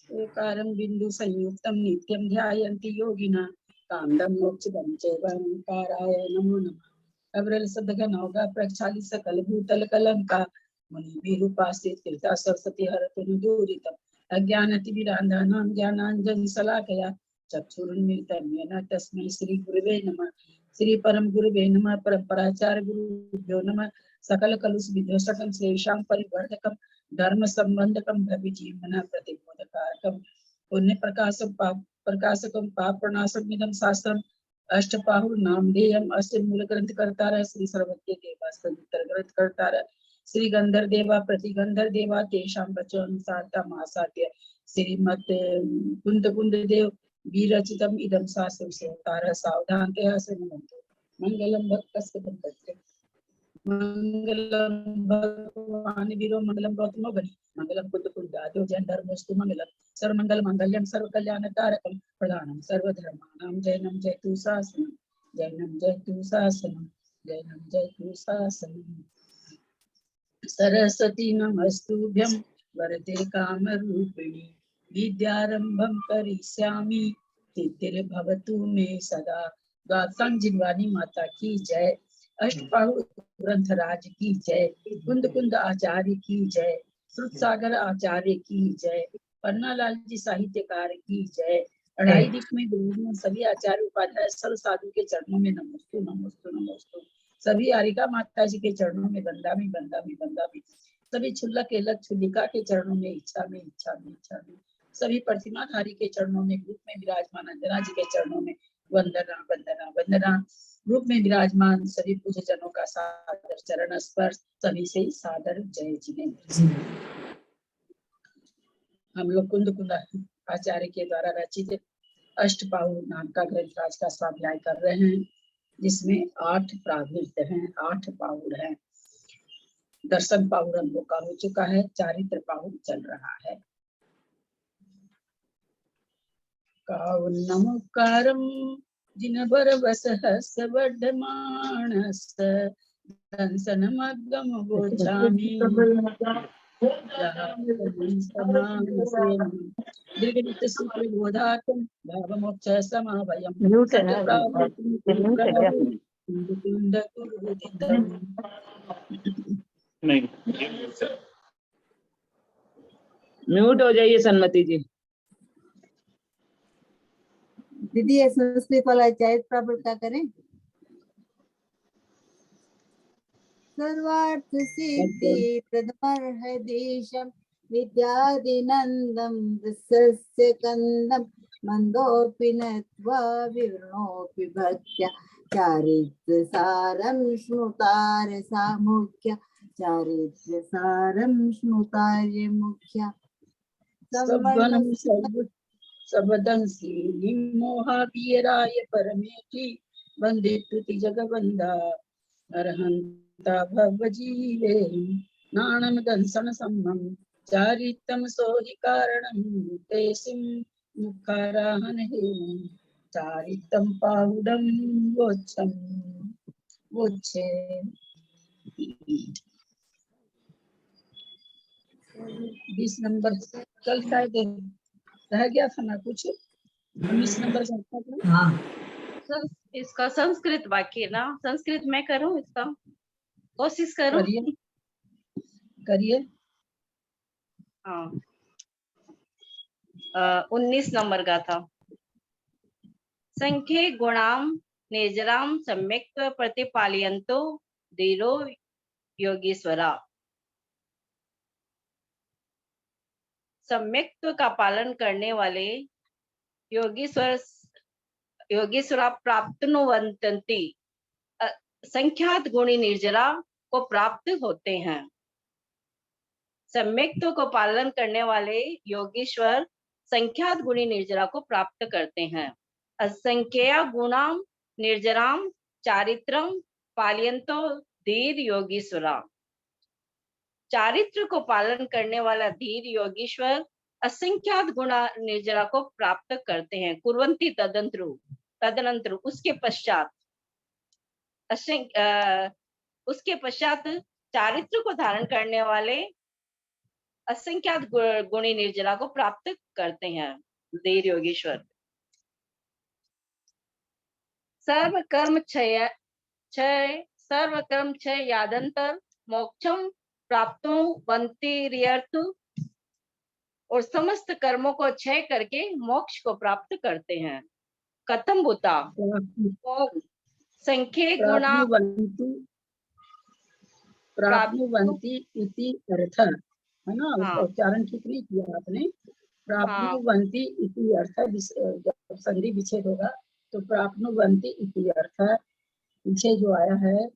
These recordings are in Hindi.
ओकारं बिंदु संयुक्तं नित्यं ध्यायन्ति योगिना कांदं मोक्षदं चैव ओंकाराय नमो नमः। अविरल सद्गन होगा प्रक्षाली सकल भूतल कलंका मुनि विरूपास्ते तीर्था सरस्वती हरतु दूरितम् अज्ञानतिमिरान्धानां ज्ञानाञ्जन शलाकया चक्षुरुन्मीलितं येन तस्मै श्री गुरुवे नमः। श्री परम गुरुवे नमः। परम्पराचार्य गुरुभ्यो नमः। सकल कलुष विध्वंसकं श्लेषां परिवर्धकं धर्म संबंधकं भविजीवनं प्रतिबोधकारकं पुण्य प्रकाशकं पापनाशकमिदं शास्त्रम् अष्टपाहुर नामधेयम् अष्ट मूल ग्रंथ करतार श्री सर्वज्ञ देवास्त्र ग्रंथ करतार श्री गंधर देवा प्रतिगंधर देवा तेषां वचोनुसारता मासाद्य श्रीमत कुंद देव विरचितम् इदं शास्त्रं श्रोतार सावधानतया शृण्वन्तु। मंगलम भक्तस्य पंकजस्य मंगलम भगवान वीरो मंगलम गौतमो बनि मंगलम कुंद जैन धर्मस्तु मंगलम सर्वमंगल मंगल्यम सर्व कल्याण कारकम प्रधानम सर्वधर्माणां जैनम जयतु शासनम जैनम जयतु शासनम जैनम जयतु शासनम। सरस्वती नमस्तुभ्यं वरदे कामरूपिणी विद्यारंभं करिष्यामि सिद्धिर्भवतु मे सदा। द्वादशांग जिनवानी माता की जय। अष्टपाहु ग्रंथराज की जय। कुंद कुंद आचार्य की जय। श्रुत सागर आचार्य की जय। पन्ना लाल जी साहित्यकार की जय। अढ़ाई दिक में विराजमान सभी आचार्य उपाध्याय सर्व साधु के चरणों में नमस्तु नमस्तु नमस्तु। सभी आरिका माता जी के चरणों में बंदामी बंदामी बंदामी। सभी छुल्लक एलक छुल्लिका के चरणों में इच्छा में इच्छा में इच्छा में। सभी प्रतिमाधारी के चरणों में ग्रुप में विराजमान अंजना जी के चरणों में वंदना वंदना वंदना। रूप में विराजमान सभी पूज्य जनों का सादर चरण स्पर्श सभी से सादर जय जिनेन्द्र। हम लोग कुंद कुंद आचार्य के द्वारा रचित अष्टपाहु नाम का ग्रंथ राज का स्वाध्याय कर रहे हैं, जिसमें 8 प्रावृत्त हैं, 8 पाहुर हैं। दर्शन पाहुर हम लोग का हो चुका है, चारित्र पाहुर चल रहा है। कावन्नमुकारं जिनबर वस हस वर्धमानस दंसनमग्गम गोचामि दीर्घनित्य सूत्र बोधातम भावमोक्ष समावयम् सत्य म्यूट हो जाइए सन्मति जी। दीदी ये संस्कृत वाला चैत प्रबल का करें। सर्वार्थ सिद्धि प्रदमर्ह देशम विद्यादिनंदम रसस्य कंदम मंदोपि नत्वा विवृणोपि भक्त्या चारित्र सारं स्मृतार सामुख्य चारित्र सारं स्मृतार्य मुख्य सबदंसी मोहावीराय परमेति वंदितुति जगवंदा अरहंता भवजीवे नाणम दंसन सम्मम चारितम सोहि कारणं तेसिं मुखाराहन हेम चारितम पाहुडम वोच्छम वोच्छे। 20 नंबर कल शायद रह गया था ना कुछ। 19 नंबर हाँ। इसका संस्कृत वाक्य ना, संस्कृत में करूं, इसका कोशिश करूं। करिए। हाँ 19 नंबर का था। संख्ये गुणाम निर्जराम सम्यक प्रतिपालयन्तो धीरो योगीश्वरा। सम्यक्त्व का पालन करने वाले योगीश्वरा प्राप्तनुवन्ति संख्यात गुणी निर्जरा को प्राप्त होते हैं। सम्यक्त्व को पालन करने वाले योगीश्वर संख्यात गुणी निर्जरा को प्राप्त करते हैं। असंख्या गुणाम निर्जराम चारित्रम पालयन्तो धीर योगीश्वरा। चारित्र को पालन करने वाला धीर योगीश्वर असंख्यात गुणा निर्जरा को प्राप्त करते हैं। कुर्वन्ति तदनंतर उसके पश्चात चारित्र को धारण करने वाले असंख्यात गुणी निर्जरा को प्राप्त करते हैं। धीर योगीश्वर। सर्व कर्म क्षय यादंतर मोक्षम प्राप्तो बंतिर्यर्थ, और समस्त कर्मों को क्षय करके मोक्ष को प्राप्त करते हैं। कथम भूता संख्ये गुणा प्राप्नुवन्ति इति अर्थ है ना। हाँ। उसका उच्चारण ठीक नहीं किया आपने। प्राप्नुवन्ति इति अर्थ, जब संधि विच्छेद होगा तो प्राप्नुवन्ति इति अर्थ। पीछे जो आया है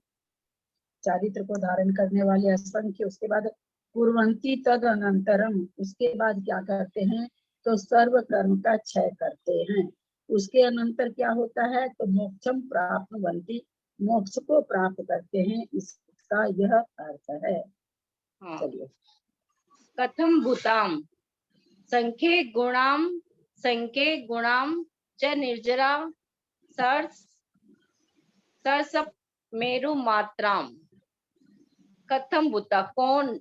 चारित्र को धारण करने वाले असंख्य, उसके बाद कुर्वन्ति तद अनंतरम, उसके बाद क्या करते हैं तो सर्व कर्म का क्षय करते हैं। उसके अनंतर क्या होता है तो मोक्षम प्राप्नुवन्ति, मोक्ष को प्राप्त करते हैं, इसका यह अर्थ है। हाँ। चलिए। कथम भूताम संख्ये गुणाम च निर्जरा सरसप मेरु मात्राम। कथम भूता कौन,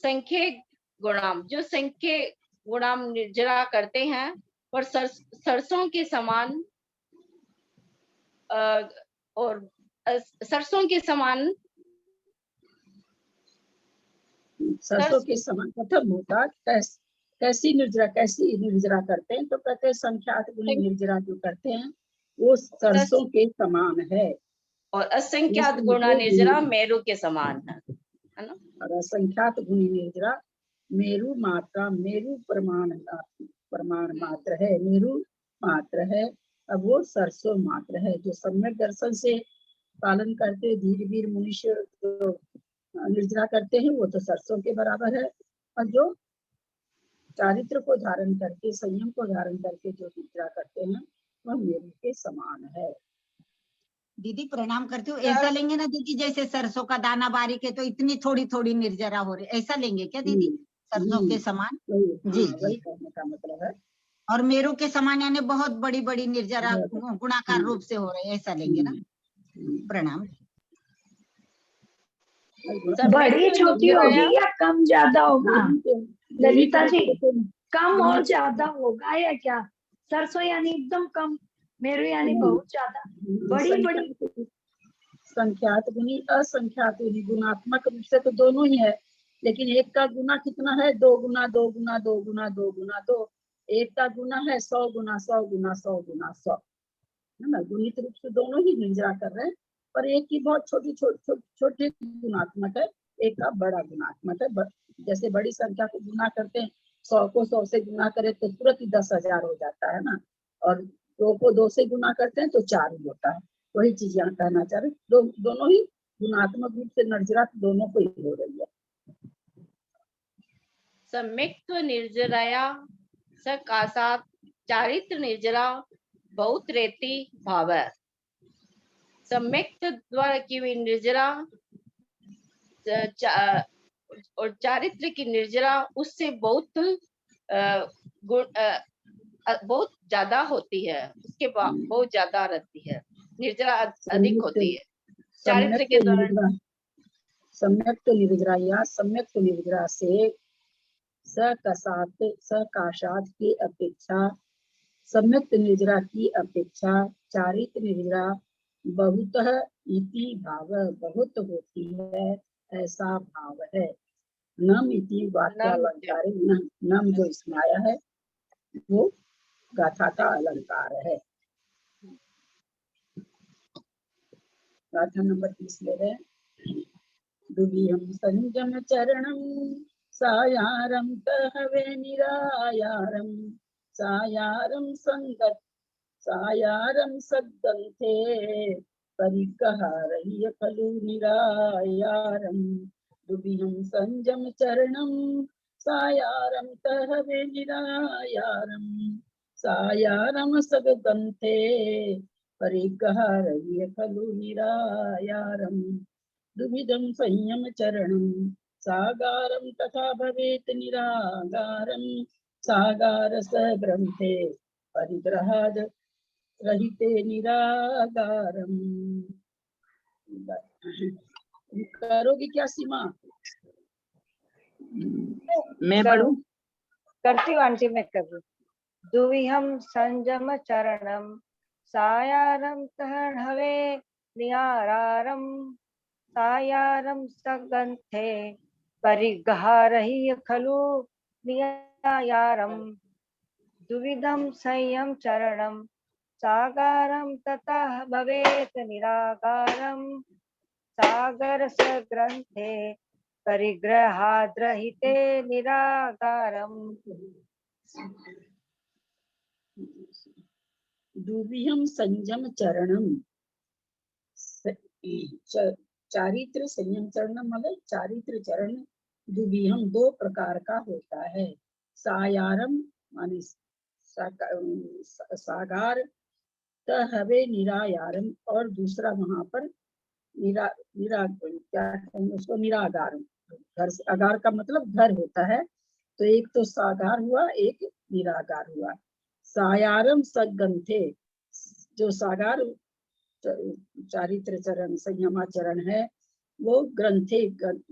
संख्ये गुणाम, जो संख्ये गुणाम निर्जरा करते हैं और सरसों के समान और सरसों के समान सरसों के समान। कथम भूता, कैसी निर्जरा करते हैं तो कहते हैं संख्यात गुणी निर्जरा जो करते हैं वो सरसों के समान है। और असंख्यात गुणा निर्जरा मेरु के समान है ना। और असंख्यात गुणी निर्जरा मेरु मात्रा, मेरु प्रमाण मात्र है, मेरु मात्र है। अब वो सरसों मात्र है। जो सम्यक दर्शन से पालन करते धीर वीर मनुष्य जो निर्जरा करते हैं वो तो सरसों के बराबर है, और जो चारित्र को धारण करके, संयम को धारण करके जो निर्जरा करते हैं वह मेरु के समान है। दीदी प्रणाम करती हूँ। ऐसा लेंगे ना दीदी, जैसे सरसों का दाना बारीक है तो इतनी थोड़ी थोड़ी निर्जरा हो रही, ऐसा लेंगे क्या दीदी? सरसों के समान। जी वही कहने का मतलब है। और मेरू के समान यानी बहुत बड़ी बड़ी निर्जरा गुणाकार रूप से हो रहे, ऐसा लेंगे ना। प्रणाम। बड़ी छोटी होगी या कम ज्यादा होगा ललिता जी? कम और ज्यादा होगा या क्या? सरसों यानी एकदम कम, मेरू यानी बहुत ज्यादा, बड़ी बड़ी। संख्यात गुणी असंख्यात गुणी, गुणात्मक रूप से तो दोनों ही है, लेकिन एक का गुना कितना है? 2 गुना 2 गुना 2 गुना 2 गुना 2। एक का गुना है 100 गुना 100 गुना 100 गुना 100, है ना। गुणित रूप से दोनों ही निर्जरा कर रहे हैं, पर एक की बहुत छोटी गुणात्मक है, एक का बड़ा गुणात्मक है। जैसे बड़ी संख्या को गुना करते हैं, 100 को 100 से गुना करे तो तुरंत ही 10,000 हो जाता है ना, और 2 को 2 से गुना करते हैं तो 4 ही होता है। वही चीज यहाँ कहना चाह रहे, दोनों ही गुणात्मक रूप से निर्जरा दोनों को ही हो रही है। सम्यक्त्व निर्जराया सकाशात चारित्र निर्जरा बहुत रेती भाव। सम्यक्त द्वारा की हुई निर्जरा और चारित्र की निर्जरा उससे बहुत बहुत ज्यादा होती है, उसके बाद बहुत ज्यादा रहती है, निर्जरा अधिक होती है चारित्र के द्वारा। सम्यक्त निर्जरा या सम्यक्त निर्जरा से सकाशात की अपेक्षा, सम्यक्त निर्जरा की अपेक्षा चारित्र निर्जरा बहुत इति भाव, बहुत होती है ऐसा भाव है। नम इति वाक्यालंकार, नम जो इसमें आया है वो गाथा का अलंकार है। गाथा नंबर 30 ले रहे हैं। दुवियम संयम चरणम सायारम कहवे निरायारम, सायारम संगत सायारम सद्गंथे परिकहारह्य खलु निरायारम। दुवियम संयम चरणम सायारम कहवे निरायारम, सायारम सद्गंथे परिकहारह्य खलु निरायारम। दुविधं संयम चरणं सागारं तथा भवेत् निरागारं, सागारस ग्रंथे परिग्रहाद रहिते निरागारम। करोगी क्या सीमा? मैं पढ़ूं? करती हूँ आंटी, मैं कर रही हूँ। दुविहम संयम चरणम सायारम तहवे नियारारम सायारम सगंथे परिगहारहि खलु नियायारम दुविधम संयम चरणम सागारम ततः भवेत निराकारम सागर सग्रंथे परिग्रहाद्रहिते निराकारम। दुविहम संयम चरणम, चारित्र संयम चरणम मतलब चारित्र चरण दुविहम दो प्रकार का होता है। सायारम माने सागार, तहवे निरायारम और दूसरा वहां पर क्या कहेंगे उसको, निरागार। घर से अगार का मतलब घर होता है, तो एक तो सागार हुआ, एक निरागार हुआ। सायारम सगंथे, जो सागार चारित्र चरण संयमाचरण है वो ग्रंथे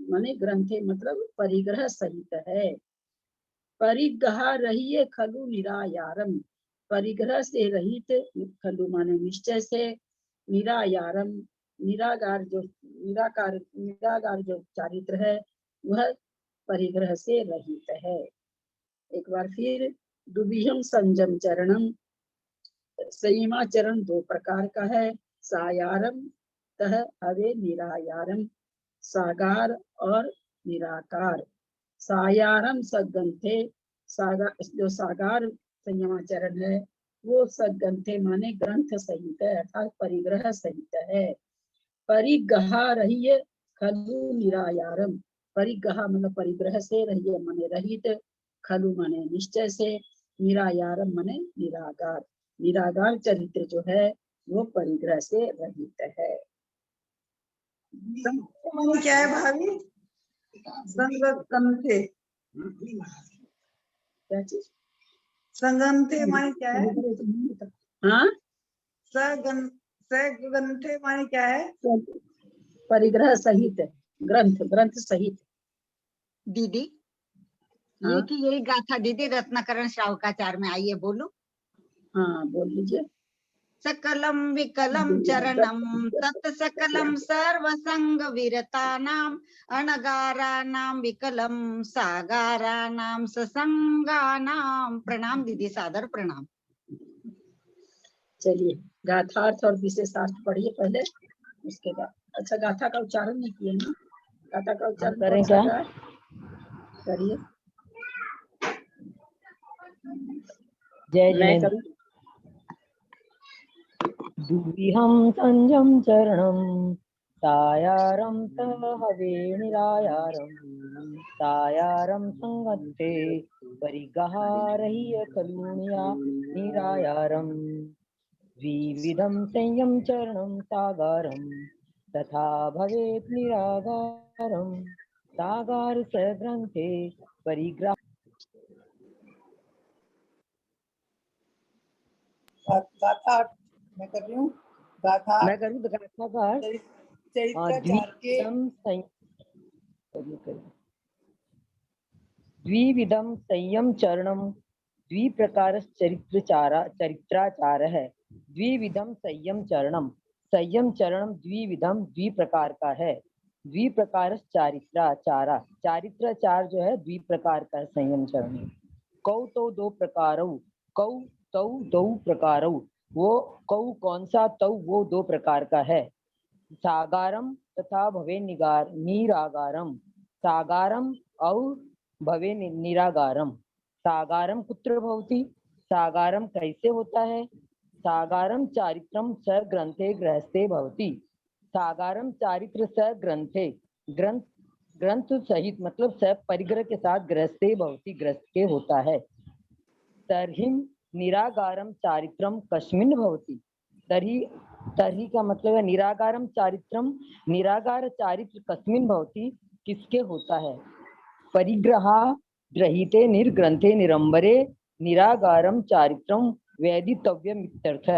माने ग्रंथे मतलब परिग्रह सहित है। परिग्रह रहिए खलु निरायारम, परिग्रह से रहित, खलु माने निश्चय से, निरायारम निरागार जो चारित्र है वह परिग्रह से रहित है। एक बार फिर, दुविहम संयम चरणम, संयमाचरण दो प्रकार का है। सायारम तह हवे निरायारम, सागार और निराकार। सायारम सगंथे, सागार जो सागार संयमाचरण है वो सगंथे माने ग्रंथ सहित है अर्थात परिग्रह सहित है। परिगहा रहिए खलु निरायारम, परिगहा मतलब परिग्रह से, रहिए माने रहित, खलु माने निश्चय से, निरायारम माने निरागार। निरागार चरित्र जो है वो परिग्रह से रहित है। माने क्या है भाभी? संगंथे, क्या चीज? संगंथे माने क्या है? हाँ, सगंथे माने क्या है? परिग्रह सहित, ग्रंथ सहित। दीदी हाँ? ये की यही गाथा दीदी रत्नाकरण श्रावकाचार में आई है, बोलू? हाँ बोल लीजिए। सकलम विकलम चरणम तत् सकलम सर्वसंग विरतानाम अनगारानाम विकलम सागारानाम ससंगानाम। प्रणाम दीदी, सादर प्रणाम। चलिए गाथार्थ और विशेषार्थ पढ़िए पहले, उसके बाद। अच्छा, गाथा का उच्चारण नहीं किए ना? गाथा का उच्चारण करें कौन सा क्या? है? करिए। जय मैं जिनेन्द्र। करूँ? दुविहम संयम चरणम सायारम तहवे निरायारम सायारम संगते परिगहारहि खलु निरायारम द्विविधम संयम चरणम सागारम तथा भवेत् निरागारम सागार सग्रंथे परिग्रह। गाथा मैं कर रही हूँ। गाथा मैं करूँ गाथा का चरित्राचार के द्विविधम संयम चरणम, द्विप्रकार चरित्राचार है। द्विविधम संयम चरणम, संयम चरणम द्विविधम द्विप्रकार का है। द्विप्रकार चारित्राचारा, चारित्राचार जो है द्विप्रकार का संयम चरण। कौ तो दो प्रकारौ, कौ तौ दो प्रकारौ, वो कौ कौन सा, तौ वो दो प्रकार का है। सागारम तथा भवे निरागारम, सागारम और भवे निरागारम। सागारम कुत्र भवति, सागारम कैसे होता है। सागारम चारित्रम स ग्रंथे गृहस्थे भवति, सागारम चारित्र स ग्रंथे, ग्रंथ सहित मतलब स परिग्रह के साथ गृहस्थे भवति, गृहस्थ के होता है। तर्हिम निरागारम चारित्रम कस्मिन् भवति, तर्हि का मतलब है निरागारम चारित्रम, निरागार चारित्र कस्मिन् भवति, किसके होता है। परिग्रहाद्रहिते निर्ग्रंथे निरंबरे निरागारम चारित्रम वेदितव्यम इत्यर्थ।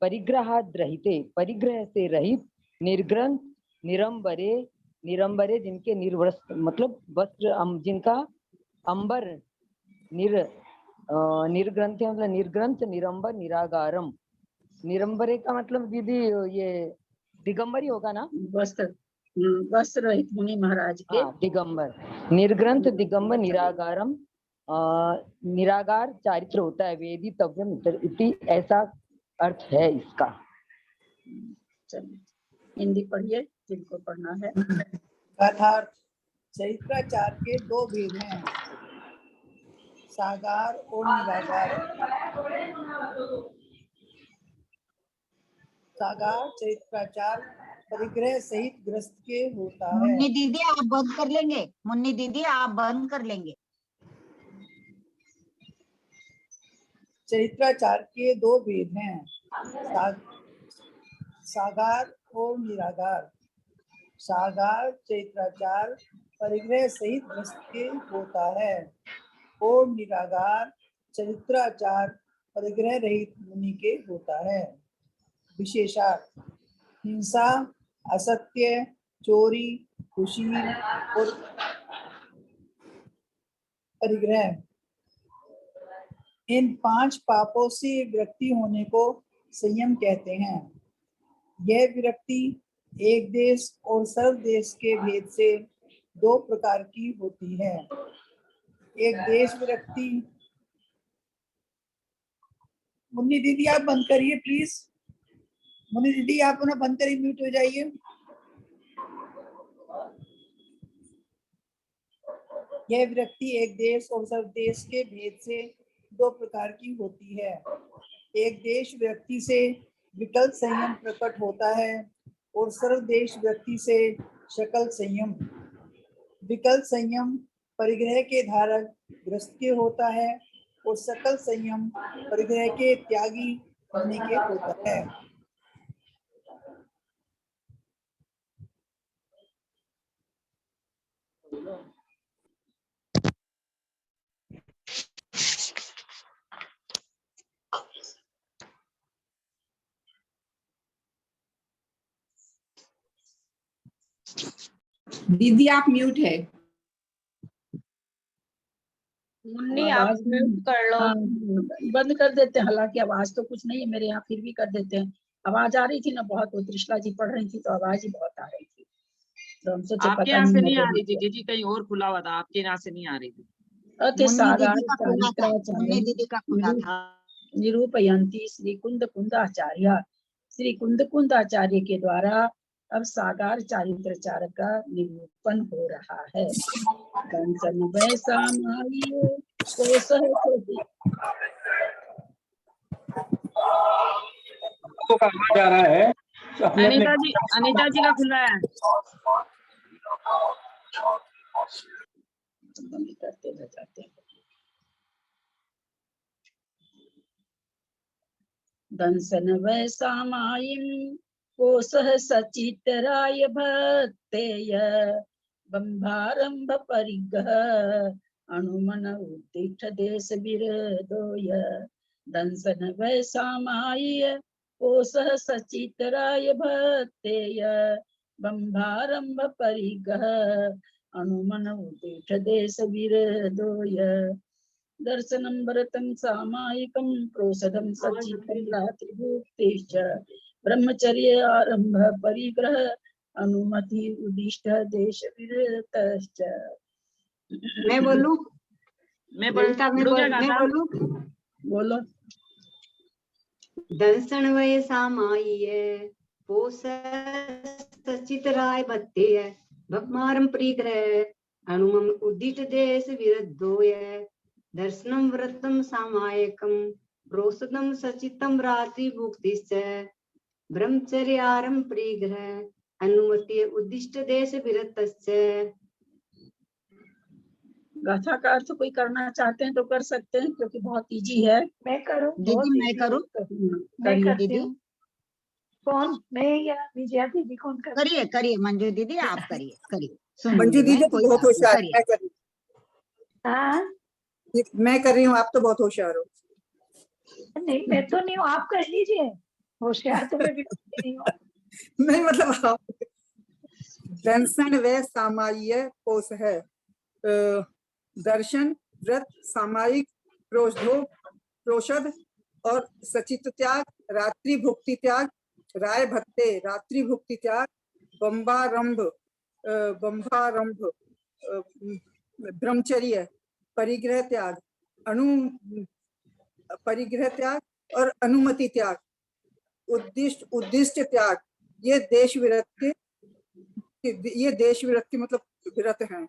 परिग्रहाद्रहिते परिग्रह से रहित, निर्ग्रंथ निरंबरे निरंबरे जिनके निर्वस्त्र मतलब वस्त्र जिनका अंबर निर्ग्रंथ मतलब निर्ग्रंथ निरंबर निरागारम। निरंबरे का मतलब दीदी ये दिगंबर ही होगा ना? वस्त्र रहित मुनि महाराज के। हाँ, दिगंबर निर्ग्रंथ दिगंबर निरागारम निरागार चारित्र होता है वेदितव्यम इति, ऐसा अर्थ है इसका। चलिए हिंदी पढ़िए जिनको पढ़ना है। गाथार्थ। चरित्राचार के दो भेद हैं, सागार और निरागार। सागार चरित्राचार परिग्रह सहित ग्रस्त के होता है। मुन्नी दीदी आप बंद कर लेंगे, मुन्नी दीदी आप बंद कर लेंगे। चरित्राचार के दो भेद हैं, सागार और निरागार। सागार चरित्राचार परिग्रह सहित ग्रस्त के होता है और निरागार चरित्राचार परिग्रह रहित मुनि के होता है। विशेषार्थ। हिंसा, असत्य, चोरी, कुशील और परिग्रह, इन 5 पापों से विरक्ति होने को संयम कहते हैं। यह विरक्ति एक देश और सर्व देश के भेद से 2 प्रकार की होती है। एक देश विरक्ति। मुन्नी दीदी आप बंद करिए प्लीज। मुन्नी दीदी आप ना बंद करिए, म्यूट हो जाइए। यह विरक्ति एक देश और सर्व देश के भेद से 2 प्रकार की होती है। एक देश विरक्ति से विकल्प संयम प्रकट होता है और सर्व देश विरक्ति से शकल संयम। विकल्प संयम परिग्रह के धारक ग्रस्त के होता है और सकल संयम परिग्रह के त्यागी होने के होता है। दीदी आप म्यूट है। मुन्नी आप म्यूट कर लो। हाँ, बंद कर देते हैं। हालांकि आवाज तो कुछ नहीं है मेरे यहाँ, फिर भी कर देते हैं। आवाज आ रही थी ना बहुत, वो त्रिशला जी पढ़ रही थी तो आवाज ही बहुत आ रही थी, तो हम सोचे आपके पता यहाँ से नहीं आ नहीं रही थी दीदी, कहीं और खुला हुआ था, आपके यहाँ से नहीं आ रही थी। अति मुन्नी सागार दीदी का खुला था, मुन्नी चारित्राचार्य दीदी का खुला था। निरूपयंती श्री कुंद कुंदाचार्य। श्री कुंद कुंदाचार्य के द्वारा अब सागार चारित्राचार्य का निरूपण हो रहा है। कंचन वैसामायियो कोसह कोटि। तो कहाँ जा रहा है? तो अनीता जी का खुला है। करते रह जाते हैं। दंसन वैसामायिं कोसह सचितराय भक्तेय बंभारंभ परिगह अनुमन उत्तिष्ठ देश विरदोय। दंसन वैसामायि कोसह सचितराय भक्तेय बंभारंभ परिगह अनुमन उत्तिष्ठ देश विरदोय। दर्शनं वरतं सामायिकं प्रोषदं सचितं रात्रिभुक्तिश्च ब्रह्मचर्य आरंभ परिग्रह अनुमति उदिष्ट देश विरतश्च। मैं बोलूं? मैं बोलूं? बोलो। दर्शन वै सामायिये पोस सचित राय बत्ते भक्मारं परिग्रह अनुमम उदित देश विरदोय। दर्शनम व्रतम सामायिकम प्रोषदम सचितम रात्रि भुक्तिश्च ब्रह्मचर्यारं परिग्रह अनुमति उद्दिष्ट देश विरतश्च। गाथा का अर्थ कोई करना चाहते हैं तो कर सकते हैं, क्योंकि बहुत इजी है। मैं करूं? दीदी मैं करूं? मैं करिए करती दीदी। हूँ। कौन, मैं या विजया दीदी? कौन कर? करिए करिए मंजू दीदी आप करिए मंजू दीदी तो बहुत होशियार है। हाँ मैं कर रही हूँ, आप तो बहुत होशियार हो। नहीं मैं तो नहीं हूँ, आप कर लीजिए। होशियार तो मैं बिल्कुल नहीं हूँ। नहीं मतलब आप दर्शन व सामायिक कोश है। दर्शन, व्रत, सामायिक, प्रोषद और सचित त्याग, रात्रि भुक्ति त्याग, राय भत्ते, रात्रि भुक्ति त्याग, बंबारंभ, ब्रह्मचर्य, परिग्रह त्याग, परिग्रह त्याग और अनुमति त्याग, उद्दिष्ट त्याग, ये देश विरत के मतलब विरत हैं।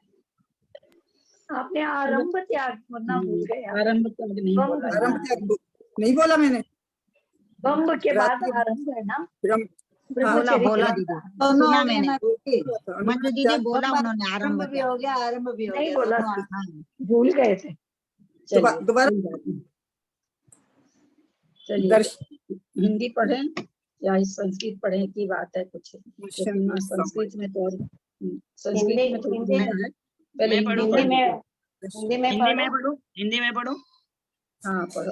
आपने आरंभ त्याग बोलना भूल गए। आरंभ त्याग नहीं बोला। आरंभ त्याग नहीं बोला मैंने। बम्ब के बाद आरंभ है ना। बोला बोला दीदी, सुना मैंने। मंजू दीदी बोला उन्होंने आरंभ भी हो गया, आरंभ भी हो नहीं गया। बोला था, भूल गए थे। दोबारा चलिए हिंदी पढ़ें या संस्कृत पढ़ें की बात है कुछ। संस्कृत में तो संस्कृत में तो है। पहले हिंदी में पढ़ो। हाँ पढ़ो।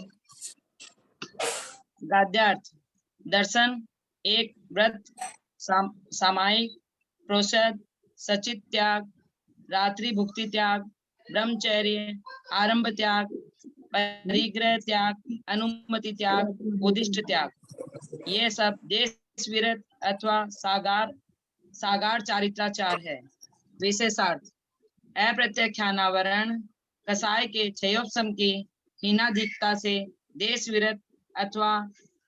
गद्यार्थ। दर्शन एक, व्रत, सामायिक, प्रोषद, सचित त्याग, रात्रि भुक्ति त्याग, ब्रह्मचर्य, आरंभ त्याग, परिग्रह त्याग, अनुमति त्याग, उद्दिष्ट त्याग, ये सब देश विरत अथवा सागार चारित्राचार है। विशेषार्थ अप्रत्याख्यानावरण कसाय के क्षयोपशम की हीनाधिकता से देश विरत अथवा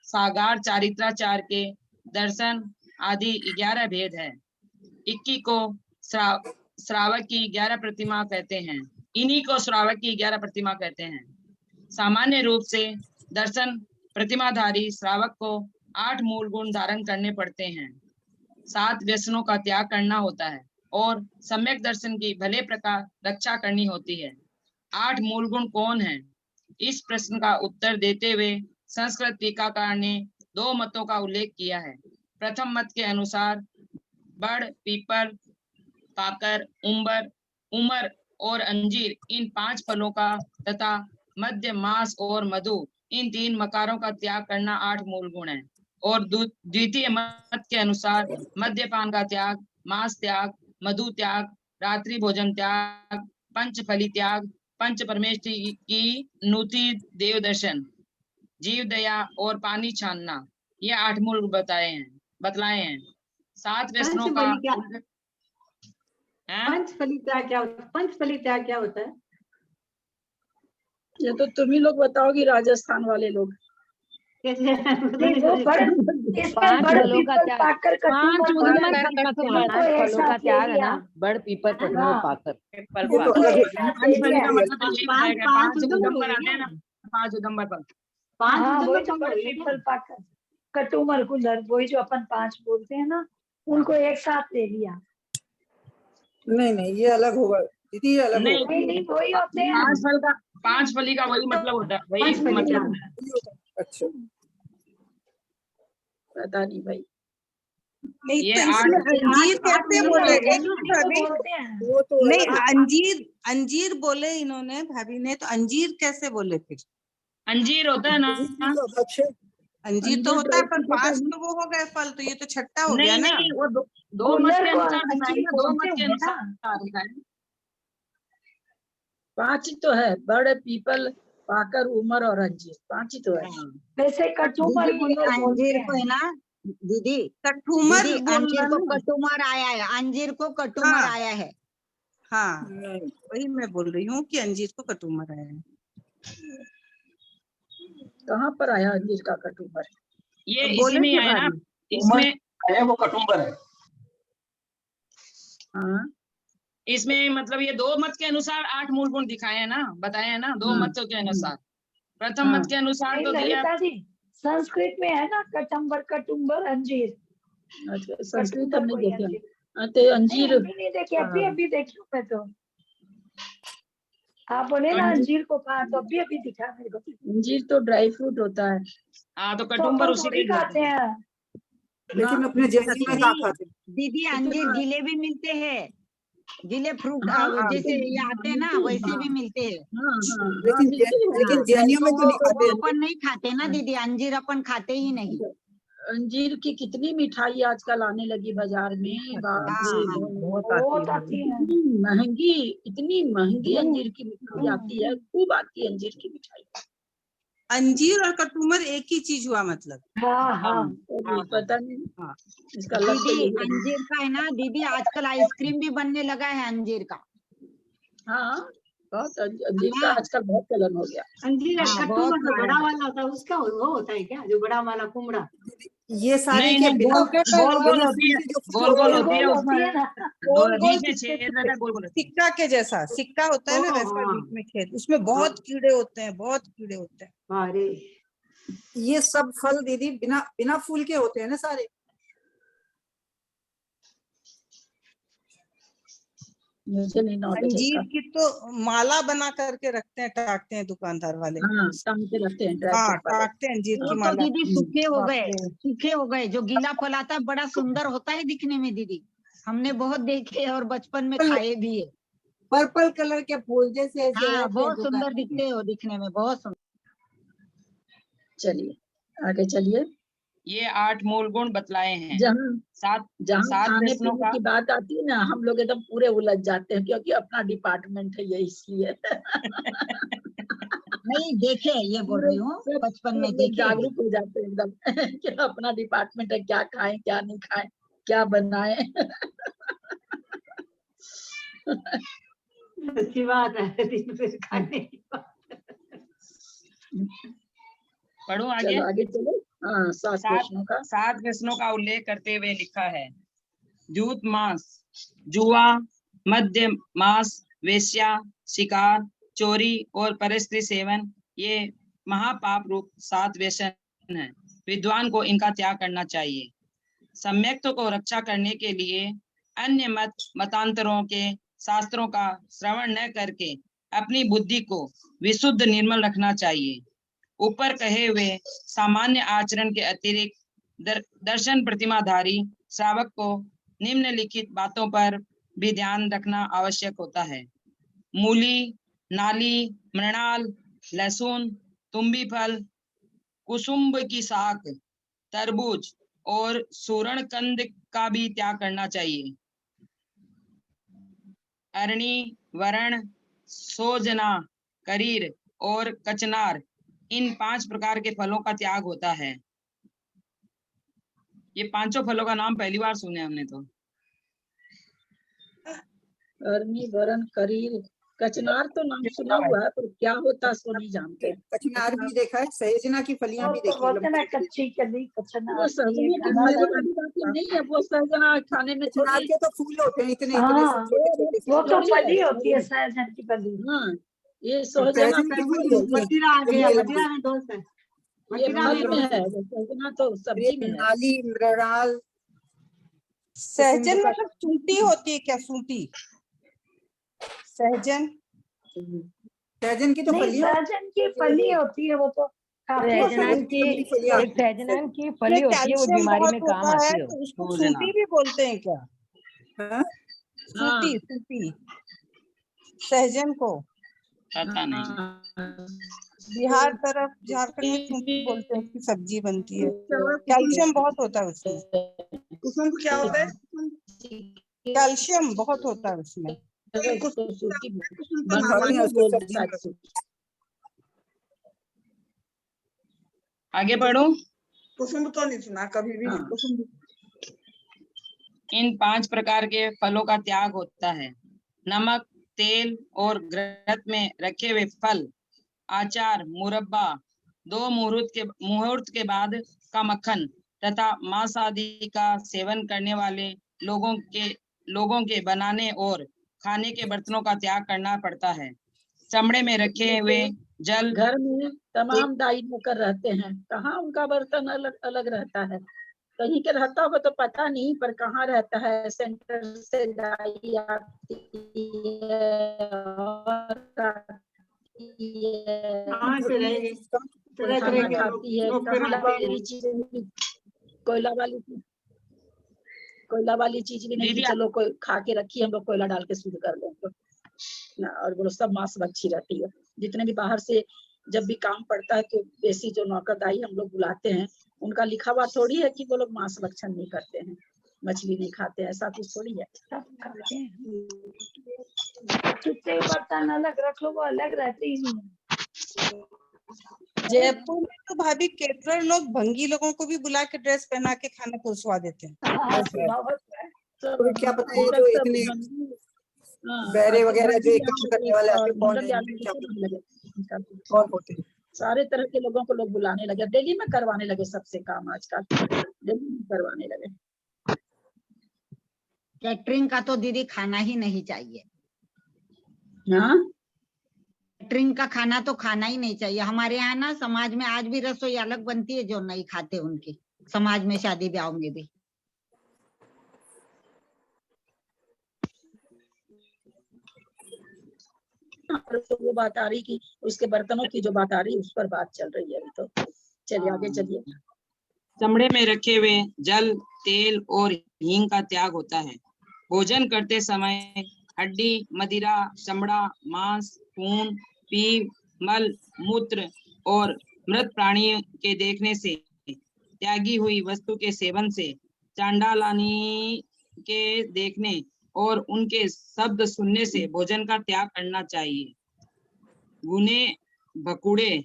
सागार चारित्राचार के दर्शन आदि 11 भेद है। 21 को श्रावक की 11 प्रतिमा कहते हैं। इन्हीं को श्रावक की 11 प्रतिमा कहते हैं। सामान्य रूप से दर्शन प्रतिमाधारी श्रावक को 8 मूल गुण धारण करने पड़ते हैं। 7 व्यसनों का त्याग करना होता है और सम्यक दर्शन की भले प्रकार रक्षा करनी होती है। 8 मूल गुण कौन हैं? इस प्रश्न का उत्तर देते हुए संस्कृत टीकाकार ने 2 मतों का उल्लेख किया है। प्रथम मत के अनुसार बड़, पीपल, पाकर, उमर और अंजीर इन 5 फलों का तथा मध्य, मांस और मधु इन 3 मकारों का त्याग करना 8 मूल गुण है। और द्वितीय मत के अनुसार मद्यपान का त्याग, मांस त्याग, मधु त्याग, रात्रि भोजन त्याग, पंचफली त्याग, पंच परमेष्टि की नूति, देव दर्शन, जीव दया और पानी छानना, ये 8 मूल बतलाए हैं। 7 व्यसनों का पंचफली त्याग क्या होता है? पंचफली त्याग क्या होता है? ये तो तुम ही लोग बताओगी, राजस्थान वाले लोग। कैसे? वो पांच फलों का त्याग, 5 फलों का त्याग है ना, बड़, पीपल, कटहल, पाकर। 5 कटुमर, कुल्हड़, वही जो अपन 5 बोलते हैं ना, उनको एक साथ ले लिया। नहीं ये अलग होगा दीदी, ये अलग होगा। नहीं वही होते हैं। 5 फली का वही मतलब होता है, वही मतलब होता है। अच्छा, पता नहीं भाई। नहीं तो इसमें अंजीर कैसे बोले भाभी? वो तो नहीं, अंजीर बोले इन्होंने, भाभी ने, तो अंजीर कैसे बोले फिर? अंजीर होता है ना, अंजीर तो होता है, पर 5 तो वो हो गए फल, तो ये तो छठा हो गया ना। नहीं, वो दो मत के अनुसार बताइए, 2 मत के अनुसार 5 ही तो है, बड़, पीपल, पाकर, उमर और अंजीर, 5 ही तो है। वैसे कटुमर अंजीर को है ना दीदी, कटुमर, अंजीर को कटुमर आया है, अंजीर को कटुमर आया है। हाँ वही मैं बोल रही हूँ कि अंजीर को कटुमर आया है। कहाँ पर आया अंजीर का कटुमर? ये इसी में आया ना, इसमें है वो कटुम्बर है। हाँ इसमें मतलब ये 2 मत के अनुसार 8 मूल गुण दिखाए हैं ना, बताए हैं ना, 2 मतों के अनुसार। प्रथम मत के अनुसार तो दिया, संस्कृत में है ना, कटम्बर, कटुम्बर, अंजीर। अच्छा, संस्कृत हमने देखा तो अंजीर नहीं देखे, अभी देखी मैं तो। आप बोले ना अंजीर को कहा, तो अभी दिखा मेरे को। अंजीर तो ड्राई फ्रूट होता है। हाँ तो कटुम्बर उसी के खाते हैं। लेकिन अपने जैसे में खाते दीदी अंजीर गीले भी मिलते हैं, गीले फ्रूट जैसे ये आते हैं ना, वैसे भी मिलते हैं। लेकिन जैनियों में तो नहीं खाते। अपन नहीं खाते ना दीदी, अंजीर अपन खाते ही नहीं। अंजीर की कितनी मिठाई आजकल आने लगी बाजार में, बाप रे बहुत बहुत आती है। आती है। इतनी महंगी अंजीर की मिठाई आती है, खूब आती है अंजीर की मिठाई। अंजीर और कटुमर एक ही चीज हुआ मतलब। हाँ हाँ पता नहीं हाँ। इसका लग तो दीदी यही है। अंजीर का है ना दीदी, आजकल आइसक्रीम भी बनने लगा है अंजीर का। हाँ बहुत अंजीर का हाँ। आजकल बहुत चलन हो गया। अंजीर हाँ, कट्टू बहुत जो खाया बड़ा है। वाला होता है उसका वो होता है क्या, जो बड़ा वाला कुमड़ा? ये सारे नहीं के नहीं, बिना गोल गोल बिना होती फूल है, के जो फूल गोल गोल होते होती है गोल उसमें, होती है ना। गोल गोल बीच में छेद रहता है, गोल गोल होती है। सिक्का के जैसा सिक्का होता है ना, ओ, वैसा हाँ। बीच में छेद, उसमें बहुत कीड़े होते हैं, बहुत कीड़े होते हैं। अरे ये सब फल दीदी बिना बिना फूल के होते हैं ना सारे। मुझे नहीं नॉलेज है अंजीर इसका। की तो माला बना करके रखते हैं, टाकते हैं दुकानदार वाले। हाँ टांग के रखते हैं ड्राई हाँ, फ्रूट वाले। टाकते हैं अंजीर वो की तो माला। दीदी सूखे हो बाप गए, रे। सूखे हो गए। जो गीला फल आता है बड़ा सुंदर होता है दिखने में दीदी, हमने बहुत देखे और बचपन में खाए भी है। पर्पल कलर के फूल जैसे ऐसे हाँ रहते हैं बहुत सुंदर दुकान में। दिखते हो दिखने में, बहुत सुंदर। चलिए आगे चलिए। ये 8 मूल गुण बतलाए हैं। जहाँ सात जहाँ सात खाने व्यसनों पीने का, की बात आती है ना, हम लोग एकदम पूरे उलझ जाते हैं, क्योंकि अपना डिपार्टमेंट है ये, इसलिए। नहीं देखे, ये बोल रही हूँ सब बचपन में लोग देखे हैं। जागरूक हो जाते हैं एकदम। कि अपना डिपार्टमेंट है, क्या खाएं क्या नहीं खाएं, क्या बनाएं। अच्छी बात है, दिन भर खाने की बात। पढ़ूं आगे। चलो आगे चलो। हाँ 7 प्रश्नों का। 7 व्यसनों का उल्लेख करते हुए लिखा है। जूत मांस, जुआ, मद्य मांस, वेश्या, शिकार, चोरी और परस्त्री सेवन, ये महापाप रूप 7 व्यसन हैं। विद्वान को इनका त्याग करना चाहिए। सम्यक्त्व को रक्षा करने के लिए अन्य मतांतरों के शास्त्रों का श्रवण न करके अपनी बुद्धि को विशुद्ध निर्मल रखना चाहिए। ऊपर कहे हुए सामान्य आचरण के अतिरिक्त दर्शन प्रतिमाधारी श्रावक को निम्नलिखित बातों पर भी ध्यान रखना आवश्यक होता है। मूली, नाली, मृणाल, लहसुन, तुम्बी फल, कुसुम्ब की शाक, तरबूज और सूरण कंद का भी त्याग करना चाहिए। अरणी, वरण, सोजना, करीर और कचनार, इन 5 प्रकार के फलों का त्याग होता है। ये 5 फलों का नाम पहली बार सुने हमने तो। अरनी, वरण, करीर, कचनार तो नाम सुना हुआ है, पर क्या होता है सो नहीं जानते। कचनार भी देखा है, सहजना की फलियां भी वो तो देखी बोलते ना लंबी लंबी। कच्ची कली कचना वो सहजने की फली वाली बात नहीं है, वो सहजना खाने में कचनार थोड़ी। के तो फूल होते हैं इतने इतने हाँ से, छोटे छोटे से। वो तो थोड़ी फली है होती है सहजन। सहजन की फली। हाँ ये और सहजना सहजन की फल फली में होती है मदिरा आ गया, लंबी मदिरा लंबी। में दोस्त है, ये मदिरा में फल में दोस्त है, है। सहजना तो सब्जी में है। नाली, मृणाल, सहजन का- मतलब सूंटी होती है क्या, सूंटी? सहजन सहजन की तो नहीं फलियां सहजन की फली होती है वो तो काफी वो सहजनान अच्छी। की, लंबी फलियां एक होती हैं। सहजनान की ये फली होती है, वो कैल्शियम बीमारी बहुत में काम होता है, आती है। तो उसको सोजना। सूंटी भी बोलते हैं क्या? हाँ? सूंटी, सूंटी सहजन को पता नहीं। हाँ। बिहार तरफ, झारखंड में सूंटी बोलते हैं, उसकी सब्जी बनती है। कैल्शियम बहुत होता है उसमें। कुसुम क्या होता है? कैल्शियम बहुत होता है उसमें। उसको सूखी खाते हैं बनवानी उसको बोलते सब्जी हैं में। सूखी। आगे पढ़ो। कुसुम तो नहीं सुना कभी भी। हाँ। कुसुम इन 5 प्रकार के फलों का त्याग होता है। नमक, तेल और घृत में रखे हुए फल, आचार, मुरब्बा, 2 मुहूर्त के बाद का मक्खन तथा मांस आदि का सेवन करने वाले लोगों के बनाने और खाने के बर्तनों का त्याग करना पड़ता है। चमड़े में रखे हुए जल, घर में तमाम दाई नौकर रहते हैं, कहाँ उनका बर्तन अलग अलग रहता है। कहीं के रहता होगा तो पता नहीं, पर कहाँ रहता है। सेंटर से दाई आती है और आती है, कहाँ से रहेंगे, तरह तरह खाना के खाती है। लोग कहाँ आते तेल हैं। की चीजें, कोयला वाली चीज भी नहीं कि दीदी चलो कोई खा के रखी हम लोग कोयला डाल के शुद्ध कर लें तो ना। और वो सब मांस मच्छी रहती है। जितने भी बाहर से जब भी काम पड़ता है तो देसी जो नौकरदाई हम लोग बुलाते हैं, उनका लिखा हुआ थोड़ी है कि वो लोग मांस भक्षण नहीं करते हैं, मछली नहीं खाते हैं, ऐसा कुछ थोड़ी है। सब खाते हैं। कितने बर्तन अलग रख लो, वो अलग रहते ही नहीं है। जयपुर में तो भाभी केटरर लोग भंगी लोगों को भी बुला के ड्रेस पहना के खाना परोसवा देते हैं। हाँ, बहुत है। तो क्या पता ये उधर जो सब इतने भंगी, हाँ, बहरे अब तो वगैरह जो भंगी ये काम और करने वाले आदमी कौन मुंडन है, वाले क्या को बुलाने लगे। कौन होते हैं? सारे तरह के लोगों को लोग बुलाने लगे, दिल्ली में करवाने लगे सबसे काम आजकल, दिल्ली में करवाने लगे। कैटरिंग का तो दीदी खाना ही नहीं चाहिए। हाँ, कैटरिंग का खाना तो खाना ही नहीं चाहिए। हमारे यहाँ ना समाज में आज भी रसोई अलग बनती है जो नहीं खाते उनके समाज में, शादी ब्याह में भी। तो वो बात आ रही कि उसके बर्तनों की जो बात आ रही उस पर बात चल रही है अभी। तो चलिए आगे चलिए। चमड़े में रखे हुए जल, तेल और हींग का त्याग होता है। भोजन करते समय हड्डी, मदिरा, चमड़ा, मांस, खून, पीप, मल, मूत्र और मृत प्राणी के देखने से, त्यागी हुई वस्तु के सेवन से, चांडालानी के देखने और उनके शब्द सुनने से भोजन का त्याग करना चाहिए। भुने भकुड़े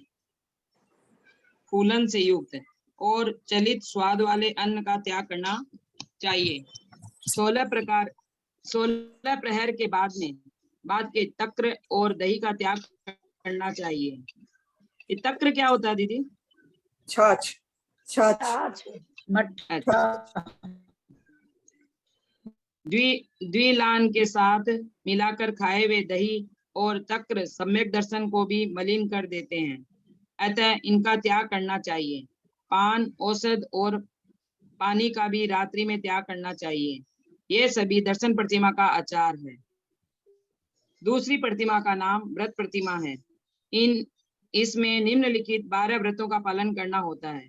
फूलन से युक्त और चलित स्वाद वाले अन्न का त्याग करना चाहिए। 16 प्रहर के बाद के तक्र और दही का त्याग करना चाहिए। ये तक्र क्या होता है दीदी? छाछ। द्विलान के साथ मिलाकर खाए हुए दही और तक्र सम्यक दर्शन को भी मलिन कर देते हैं, अतः इनका त्याग करना चाहिए। पान, औषध और पानी का भी रात्रि में त्याग करना चाहिए। ये सभी दर्शन प्रतिमा का आचार है। दूसरी प्रतिमा का नाम व्रत प्रतिमा है। इसमें निम्नलिखित 12 व्रतों का पालन करना होता है।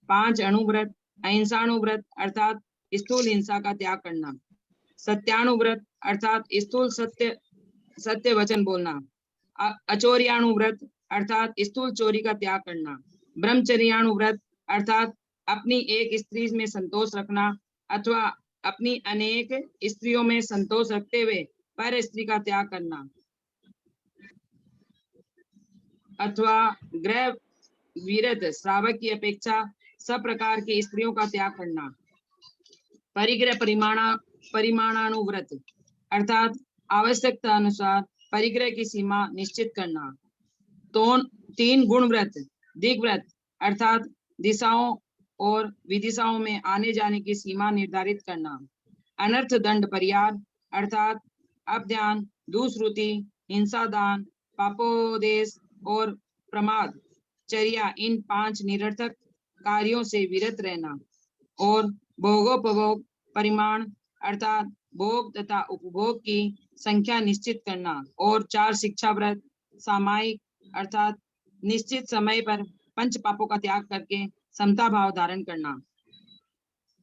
5 अणुव्रत, अहिंसाणुव्रत अर्थात स्थूल हिंसा का त्याग करना, सत्यानुव्रत अर्थात स्थूल सत्य वचन बोलना, अचौर्यानुव्रत अर्थात स्थूल चोरी का त्याग करना, ब्रह्मचर्यानुव्रत अर्थात अपनी एक स्त्री में संतोष रखना अथवा अपनी अनेक स्त्रियों में संतोष रखते हुए पर स्त्री का त्याग करना, अथवा गृह विरत श्रावक की अपेक्षा सब प्रकार की स्त्रियों का त्याग करना, परिग्रह परिमाणानुव्रत अर्थात आवश्यकता अनुसार परिग्रह की सीमा निश्चित करना, 3 गुण व्रत, दिग्व्रत अर्थात दिशाओं और विदिशाओं में आने जाने की सीमा निर्धारित करना, अनर्थ दंड परिहार अर्थात अध्यान, दुष्रुति, हिंसा दान, पापोदेश और प्रमाद चर्या, इन 5 निरर्थक कार्यों से विरत रहना, और भोगोपभोग परिमाण अर्थात भोग तथा उपभोग की संख्या निश्चित करना, और 4 शिक्षा व्रत सामायिक अर्थात निश्चित समय पर पंच पापों का त्याग करके समता भाव धारण करना,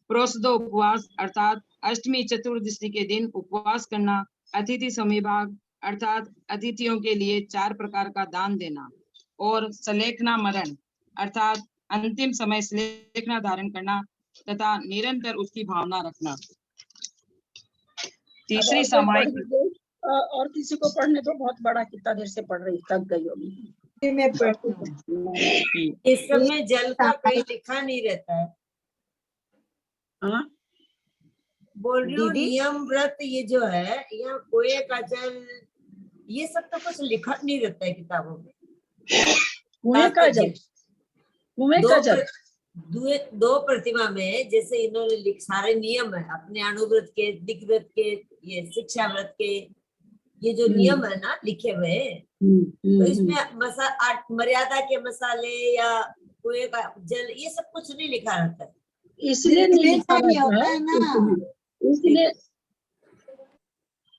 प्रोषदो उपवास अर्थात अष्टमी चतुर्दशी के दिन उपवास करना, अतिथि समविभाग अर्थात अतिथियों के लिए 4 प्रकार का दान देना, और सलेखना मरण अर्थात अंतिम समय सलेखना धारण करना तथा निरंतर उसकी भावना रखना। तीसरी सामायिक और किसी को पढ़ने दो, बहुत बड़ा, कितना देर से पढ़ रही, थक गई होगी। इस सब में जल का कहीं लिखा नहीं रहता है। हाँ बोल रही हूँ नियम व्रत ये जो है, यहाँ कोए का जल, ये सब तो कुछ लिखा नहीं रहता है किताबों में। कुएं का जल, कुएं का जल, 2 प्रतिमा में जैसे इन्होंने सारे नियम है अपने अणुव्रत के, दिग्व्रत के, ये शिक्षा व्रत के, ये जो नियम है ना लिखे हुए, तो इसमें मर्यादा के मसाले या कुएं का जल ये सब कुछ नहीं लिखा रहता है, इसलिए नहीं लिखा रहता है ना, इसलिए।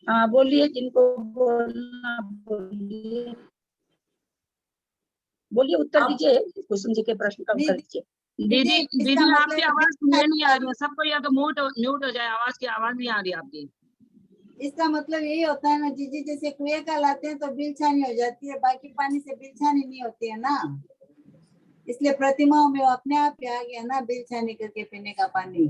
हाँ बोलिए, जिनको बोलना बोलिए, बोलिए, उत्तर दीजिए कुसुम जी के प्रश्न का उत्तर दीजिए। दीदी आपकी आवाज क्लियर नहीं आ रही है, सबको या तो म्यूट हो जाए, आवाज नहीं आ रही आपकी। इसका मतलब यही होता है ना जीजी, जैसे कुएं का लाते हैं तो बिल छानी हो जाती है, बाकी पानी से बिल छानी नहीं होती है ना, इसलिए प्रतिमाओं में वो अपने आप ही आ गया ना, बिल छानी करके पीने का पानी।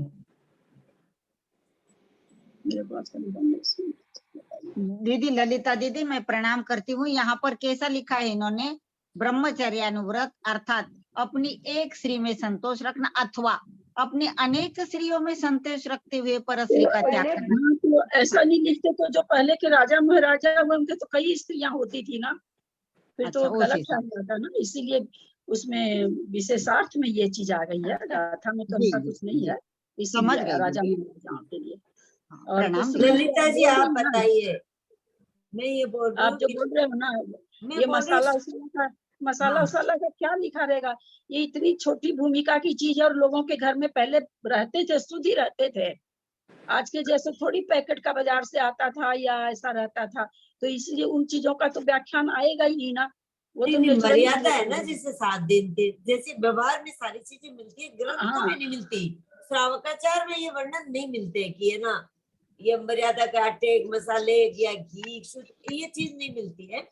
दीदी ललिता दीदी मैं प्रणाम करती हूँ। यहाँ पर कैसा लिखा है इन्होंने, ब्रह्मचर्यानुव्रत अर्थात अपनी एक स्त्री में संतोष रखना अथवा अपने अनेक स्त्रियों में संतोष रखते हुए परस्त्री का त्याग करना। हाँ, तो ऐसा नहीं लिखते तो जो पहले के राजा महाराजा हुए उनके तो कई स्त्रियां होती थी ना, फिर तो गलत फहम जाता ना, इसीलिए उसमें विशेषार्थ में ये चीज आ गई है। गाथा में तो ऐसा कुछ नहीं है, इसीलिए राजा महाराजाओं के लिए। और ललिता जी आप बताइए, मैं ये बोल रही हूँ, आप जो बोल रहे हो ना, ये मसाला उसाला का क्या लिखा रहेगा? ये इतनी छोटी भूमिका की चीज है और लोगों के घर में पहले रहते थे, शुद्ध ही रहते थे। आज के जैसे थोड़ी पैकेट का बाजार से आता था या ऐसा रहता था, तो इसलिए उन चीजों का तो व्याख्यान आएगा ही नहीं ना। वो तो मर्यादा है ना, जिससे 7 दिन थे, जैसे व्यवहार में सारी चीजें मिलती है, ग्रंथों में नहीं मिलती। श्रावकाचार में ये वर्णन नहीं मिलते कि है ना ये मर्यादा का आटे मसाले या घी ये चीज नहीं मिलती है।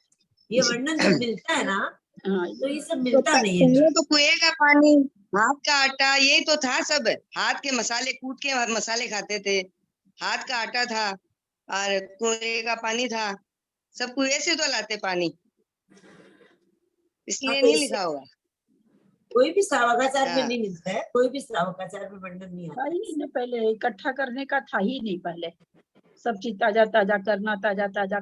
ये वर्णन जो मिलता है ना, तो ये सब मिलता नहीं है। तो कुएं का पानी, हाथ का आटा, यही तो था सब। हाथ के मसाले कूट के मसाले खाते थे, हाथ का आटा था और कुएं का पानी था, सब कुएं से तो लाते पानी, इसलिए नहीं लिखा होगा। कोई भी श्रावकाचार में नहीं मिलता है, कोई भी श्रावकाचार में वर्णन नहीं आता है। पहले इकट्ठा करने का था ही नहीं, पहले सब चीज ताजा ताजा करना, ताजा ताजा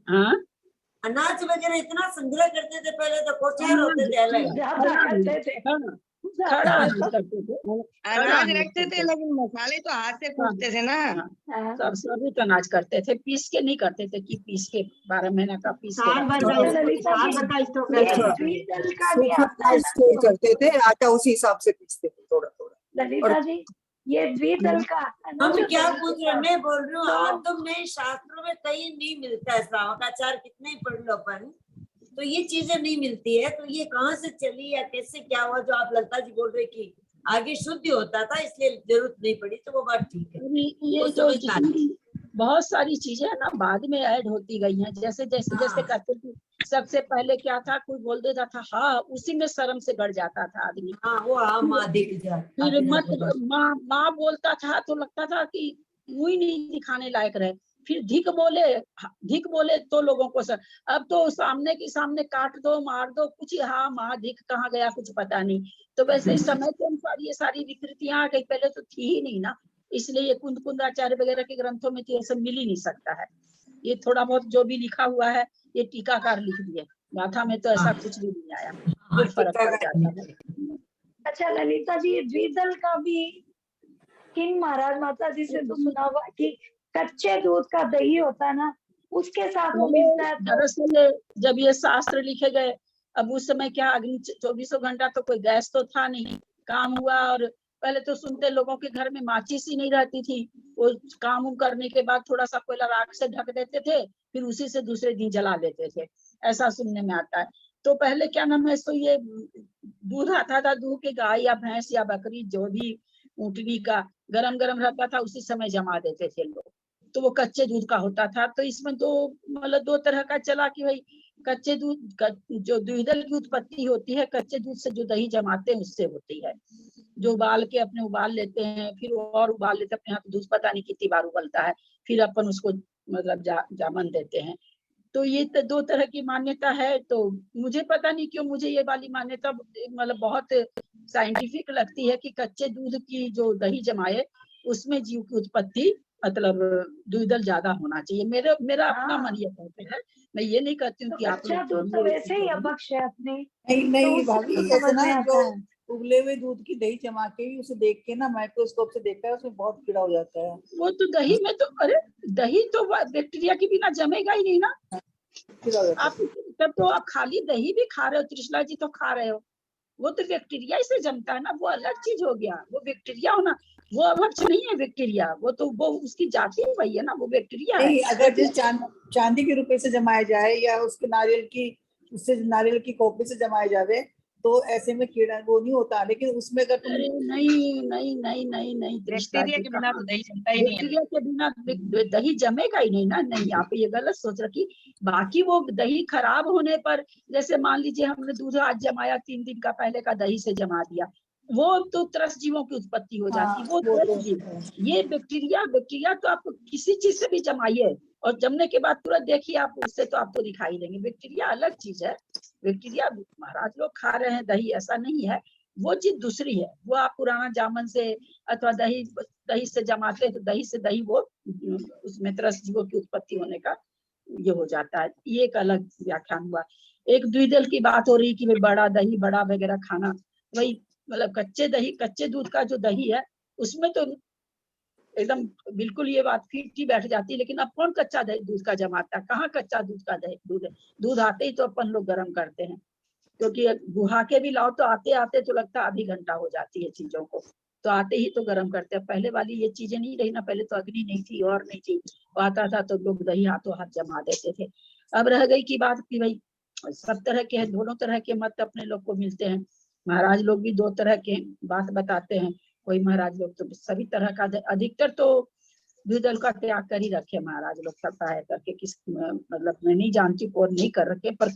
हाँ अनाज वगैरह इतना संग्रह करते थे पहले, तो कोठार होते थे अलग, अनाज रखते थे, लेकिन मसाले तो हाथ से कूटते थे ना। सभी तो अनाज करते थे, पीस के नहीं करते थे कि पीस के 12 महीना का पीस के करते थे, आटा उसी हिसाब से पीसते थे थोड़ा थोड़ा। ललिता जी ये द्विदल का हम क्या पूछ रहे, मैं बोल रही हूँ आदम में शास्त्रों में कहीं नहीं मिलता है। श्रावकाचार कितने ही पढ़ लो अपन, तो ये चीजें नहीं मिलती है। तो ये कहाँ से चली या कैसे क्या हुआ, जो आप ललिता जी बोल रहे कि आगे शुद्ध होता था इसलिए जरूरत नहीं पड़ी, तो वो बात ठीक है। ये जो बहुत सारी चीजें है ना बाद में ऐड होती गई हैं, जैसे जैसे जैसे करते थे। सबसे पहले क्या था, कोई बोल देता था हाँ, उसी में शर्म से गड़ जाता था आदमी। फिर माँ बोलता था तो लगता था कि मुँह नहीं दिखाने लायक रहे। फिर धिक बोले तो लोगों को सर, अब तो सामने के सामने काट दो, मार दो, कुछ हाँ माँ धिक कहाँ गया कुछ पता नहीं। तो वैसे समय के अनुसार ये सारी विकृतियां आ गई, पहले तो थी ही नहीं ना, इसलिए ये कुंदाचार्य वगैरह के ग्रंथों में तो ये सब मिल ही नहीं सकता है। ये थोड़ा बहुत जो भी लिखा हुआ है ये टीकाकार लिख दिए, गाथा में तो ऐसा कुछ भी नहीं आया, कुछ फर्क पड़ जाता है। अच्छा ललिता जी, द्विदल का भी किंग महाराज माता जी से तो सुना हुआ कि कच्चे दूध का दही होता है ना, उसके साथ वो मिलता है। दरअसल जब ये शास्त्र लिखे गए, अब उस समय क्या अग्नि 24 घंटा तो कोई गैस तो था नहीं, काम हुआ। और पहले तो सुनते लोगों के घर में माचिस ही नहीं रहती थी, वो काम करने के बाद थोड़ा सा कोयला राख से ढक देते थे, फिर उसी से दूसरे दिन जला देते थे, ऐसा सुनने में आता है। तो पहले क्या नाम है, सो ये दूध आता था, दूध के गाय या भैंस या बकरी जो भी ऊँटनी का गरम गरम रहता था उसी समय जमा देते थे लोग, तो वो कच्चे दूध का होता था। तो इसमें दो तरह का चला कि भाई कच्चे दूध जो द्विदल की उत्पत्ति होती है, कच्चे दूध से जो दही जमाते हैं उससे होती है, जो उबाल के अपने उबाल लेते हैं, फिर और उबाल लेते हैं अपने हाथ, दूध पता नहीं कितनी बार उबलता है, फिर अपन उसको मतलब जामन देते हैं। तो ये तो 2 तरह की मान्यता है। तो मुझे पता नहीं क्यों मुझे ये वाली मान्यता मतलब बहुत साइंटिफिक लगती है कि कच्चे दूध की जो दही जमाए उसमें जीव की उत्पत्ति मतलब द्विदल ज्यादा होना चाहिए। मेरा अपना मन ये कहते हैं, मैं ये नहीं कहती हूँ कि आप तो वैसे ही अबक्ष है अपने नहीं भाभी, इतना जो उबले हुए दूध की दही जमा के ही उसे देख के ना माइक्रोस्कोप से देखता है, उसमें बहुत कीड़ा हो जाता है। वो तो दही में तो, अरे दही तो बैक्टीरिया के बिना जमेगा ही नहीं ना। आप तब तो आप खाली दही भी खा रहे हो, त्रिशला जी तो खा रहे हो, वो तो बैक्टीरिया से जमता है ना, वो अलग चीज हो गया। वो बैक्टीरिया होना, वो अभक्ष नहीं है बैक्टीरिया, वो तो वो उसकी जाति ही वही है ना, वो बैक्टीरिया है। अगर जिस चांदी के रुपए से जमाया जाए या उसके नारियल की खोपड़ी से जमाया जावे तो ऐसे में कीड़ा वो नहीं होता, लेकिन उसमें अगर तुम अरे नहीं नहीं नहीं नहीं नहीं दृष्टा बैक्टीरिया जी, के बिना कहाँ तो दही जमता ही नहीं है। बैक्टीरिया के बिना दही जमेगा ही नहीं ना। नहीं, आप ये गलत सोच रखी। बाकी वो दही खराब होने पर, जैसे मान लीजिए हमने दूध आज जमाया, 3 दिन का पहले का दही से जमा दिया, वो तो त्रस्त जीवों की उत्पत्ति हो जाती है, वो वो त्रस्त जीव। ये बैक्टीरिया तो आप किसी चीज से भी जमाइए और जमने के बाद तुरंत देखिए आप, उससे तो आपको दिखाई देंगे। बैक्टीरिया अलग चीज है। बैक्टीरिया महाराज लोग खा रहे हैं दही, ऐसा नहीं है, वो चीज दूसरी है। वो आप पुराना जामन से अथवा दही से जमाते हैं तो दही से दही वो उसमें त्रस्त जीवों की उत्पत्ति होने का ये हो जाता है। ये एक अलग व्याख्यान हुआ। एक द्विदल की बात हो रही कि भाई बड़ा दही बड़ा वगैरह खाना, वही मतलब कच्चे दूध का जो दही है उसमें तो एकदम बिल्कुल ये बात फिट ही बैठ जाती है। लेकिन अब कौन कच्चा दूध का जमाता है? कहाँ कच्चा दूध का दूध आते ही तो अपन लोग गर्म करते हैं, क्योंकि गुहा के भी लाओ तो आते आते तो लगता है आधी घंटा हो जाती है चीजों को, तो आते ही तो गर्म करते हैं। पहले वाली ये चीजें नहीं रही ना, पहले तो अग्नि नहीं थी और नहीं थी, आता था तो लोग दही हाथों हाथ जमा देते थे। अब रह गई की बात कि भाई सब तरह के, दोनों तरह के मत अपने लोग को मिलते हैं। महाराज लोग भी 2 तरह के बात बताते हैं। कोई महाराज लोग तो सभी तरह का, अधिकतर तो द्विदल का त्याग कर ही रखे महाराज लोग, करता है करके किस मतलब मैं नहीं जानती कौन नहीं कर रखे, पर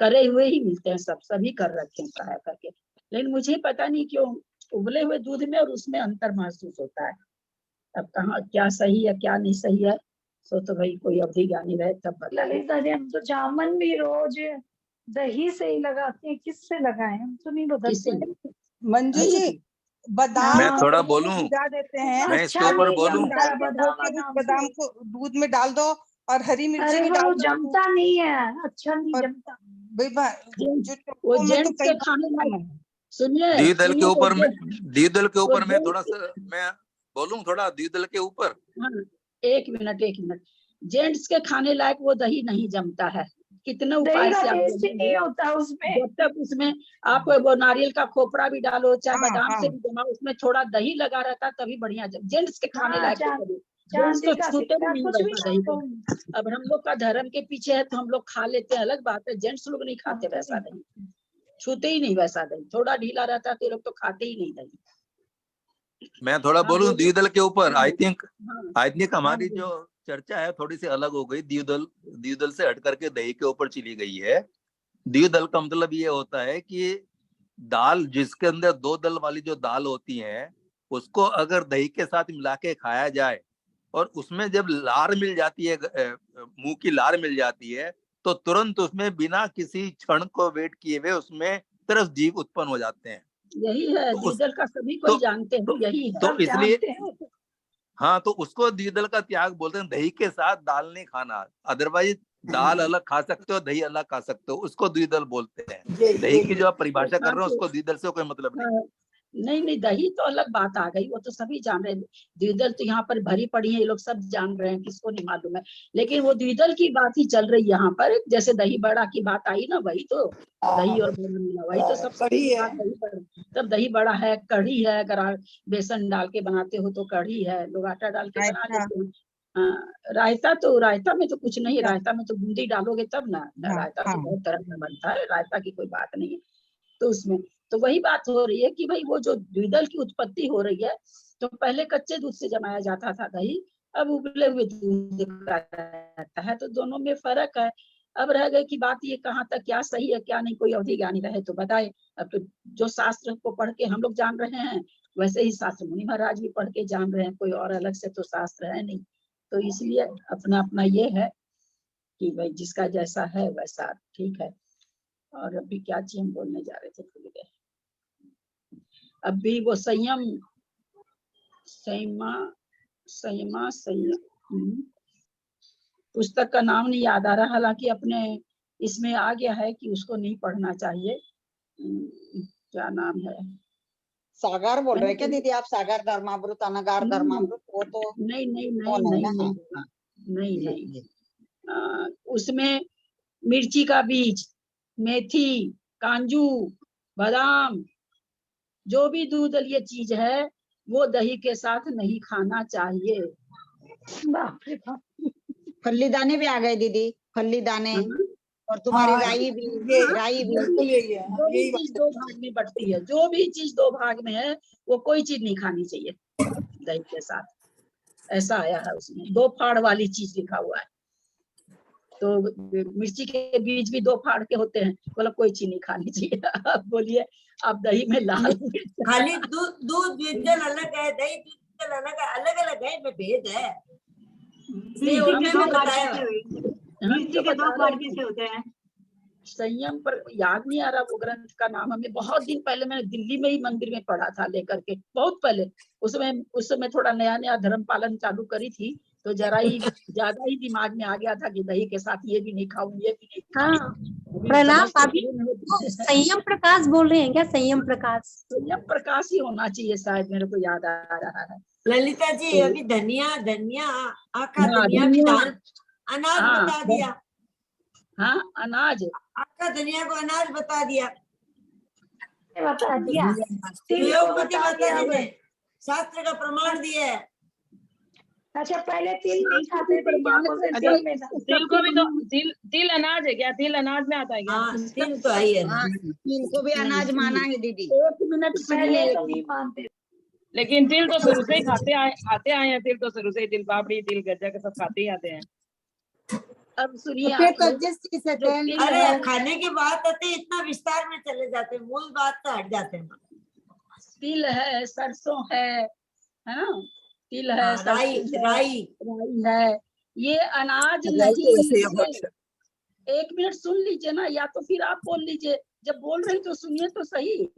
करे हुए ही मिलते हैं, सभी कर रखे हैं प्राय करके। लेकिन मुझे पता नहीं क्यों उबले हुए दूध में और उसमें अंतर महसूस होता है। अब कहाँ क्या सही है क्या नहीं सही है, सो तो भाई कोई अवधि ज्ञानी रहे तब बताए। ललिता जी, हम तो जामन भी रोज दही से ही लगाते हैं, किससे लगाएं? हम तो नहीं बदलते। मंजू जी, बादाम मैं को थोड़ा पहले बोलूं, भिगा देते हैं, मैं इसके अच्छा ऊपर नहीं बोलूं। जमता है बादाम को दूध में डाल दो और हरी मिर्ची अरे भी वो डाल दो। जमता नहीं है, अच्छा नहीं जमता। वो जेंट्स के खाने में सुनिए द्विदल के ऊपर में, द्विदल के ऊपर में वो थोड़ा सा मैं बोलूं, थोड़ा द्विदल के ऊपर। हाँ, एक मिनट। जेंट्स के खाने लायक वो दही नहीं जमता है, कितने उपाय से आप नहीं होता उसमें। जब तक उसमें आप वो नारियल का खोपरा भी डालो, चाहे बादाम से भी जमाओ, उसमें थोड़ा दही लगा रहता तभी बढ़िया जेंट्स के खाने लायक। जेंट्स तो छूटे भी नहीं वैसा दही को। अब हम लोग का धर्म के पीछे है तो हम लोग खा लेते हैं, अलग बात है। जेंट्स लोग नहीं खाते वैसा दही, छूते ही नहीं वैसा दही। थोड़ा ढीला रहता है तो लोग तो खाते ही नहीं दही। मैं थोड़ा बोलूं द्विदल के ऊपर। आई थिंक हमारी जो चर्चा है थोड़ी सी अलग हो गई, द्विदल से हट करके दही के ऊपर चली गई है। द्विदल का मतलब ये होता है कि दाल जिसके अंदर 2 दल वाली जो दाल होती है उसको अगर दही के साथ मिला के खाया जाए और उसमें जब लार मिल जाती है, मुंह की लार मिल जाती है, तो तुरंत उसमें बिना किसी क्षण को वेट किए हुए उसमें तरस जीव उत्पन्न हो जाते हैं। यही है द्विदल का, सभी कोई जानते हैं, यही है। तो इसलिए हाँ, तो उसको द्विदल का त्याग बोलते हैं। दही के साथ दाल नहीं खाना, अदरवाइज दाल अलग खा सकते हो, दही अलग खा सकते हो, उसको द्विदल बोलते हैं। दही की जो आप परिभाषा कर रहे हो उसको द्विदल से कोई मतलब नहीं। नहीं, दही तो अलग बात आ गई, वो तो सभी जान रहे हैं। द्विदल तो यहाँ पर भरी पड़ी है, ये लोग सब जान रहे हैं, किसको नहीं मालूम है। लेकिन वो द्विदल की बात ही चल रही यहाँ पर, जैसे दही बड़ा की बात आई ना, वही तो दही और बड़ा मिला, वही तो सब तब दही बड़ा है। कढ़ी है, अगर बेसन डाल के बनाते हो तो कढ़ी है, लोग आटा डाल के बना लेते हैं। रायता में तो कुछ नहीं है, रायता में तो बूंदी डालोगे तब ना। रायता तो बहुत तरह का बनता है, रायता की कोई बात नहीं है। तो उसमें तो वही बात हो रही है कि भाई वो जो द्विदल की उत्पत्ति हो रही है, तो पहले कच्चे दूध से जमाया जाता था दही, अब उबले हुए दूध का रहता है, तो दोनों में फर्क है। अब रह गई कि बात ये कहाँ तक क्या सही है क्या नहीं, कोई अवधि ज्ञानी रहे तो बताए। अब तो जो शास्त्र को पढ़ के हम लोग जान रहे हैं, वैसे ही शास्त्र मुनि महाराज भी पढ़ के जान रहे हैं, कोई और अलग से तो शास्त्र है नहीं। तो इसलिए अपना अपना ये है कि भाई जिसका जैसा है वैसा ठीक है। और अभी क्या चीज हम बोलने जा रहे थे, भूल गए। अभी वो संयम पुस्तक का नाम नहीं याद आ रहा, हालांकि अपने इसमें आ गया है कि उसको नहीं पढ़ना चाहिए। क्या नाम है? सागर बोल रहे क्या दीदी आप? सागर धर्मामृत, अनगार धर्मामृत, वो तो नहीं। उसमें मिर्ची का बीज, मेथी, कांजू, बादाम, जो भी दूधलीय चीज है वो दही के साथ नहीं खाना चाहिए। फल्ली दाने भी आ गए दीदी, फल्ली दाने, और तुम्हारी हाँ, राई भी, ये राई भी। बिल्कुल यही है, जो भी यही चीज दो भाग में बटती है, जो भी चीज दो भाग में है वो कोई चीज नहीं खानी चाहिए दही के साथ, ऐसा आया है उसमें। दो फाड़ वाली चीज लिखा हुआ है। तो मिर्ची के बीज भी दो फाड़ के होते हैं, बोला कोई चीज नहीं खानी चाहिए। आप बोलिए, आप दही में लाल मिर्च खाली दूध द्विदल अलग है, दही द्विदल अलग है, अलग अलग है, में भेद है। इसलिए उनमें भी बताया मिर्ची के दो फाड़ कैसे होते हैं? संयम पर याद नहीं आ रहा वो ग्रंथ का नाम, हमें बहुत दिन पहले मैंने दिल्ली में ही मंदिर में पढ़ा था लेकर के, बहुत पहले। उस समय थोड़ा नया नया धर्म पालन चालू करी थी, तो जरा ही ज्यादा ही दिमाग में आ गया था कि दही के साथ ये भी नहीं खाऊं, ये भी नहीं खाऊं। हाँ, प्रणाम भाभी। संयम प्रकाश बोल रहे हैं क्या? संयम प्रकाश, संयम प्रकाश ही होना चाहिए शायद, मेरे को याद आ रहा है। ललिता जी अभी धनिया आका हाँ, धनिया भी धनिया। दान अनाज हाँ, बता दिया। हाँ, अनाज आका धनिया को अनाज बता दिया। बता दिया, शिवयोगपति माता जी ने शास्त्र का प्रमाण दिया है। अच्छा, पहले तिल नहीं खाते थे, क्या बोलते थे? तिल में तिल को भी तो तिल अनाज है क्या? तिल अनाज में आता है क्या? हाँ, तिल तो आई है। तिल को भी अनाज माना है दीदी। एक मिनट पहले तो नहीं मानते। लेकिन तिल तो शुरू से ही खाते आए हैं। तिल तो शुरू से ही, तिल पापड़ी, तिल गज्जा के सब खाते ही आते हैं। अब सुनिए, फिर तो जिस चीज से तेल अरे खाने की बात आती है, इतना विस्तार में चले जाते हैं, मूल बात तो हट जाते हैं। तिल है, सरसों है ना, तिल है, राई राई है, ये अनाज नहीं है। एक मिनट सुन लीजिए ना, या तो फिर आप बोल लीजिए। जब बोल रही तो सुनिए तो सही।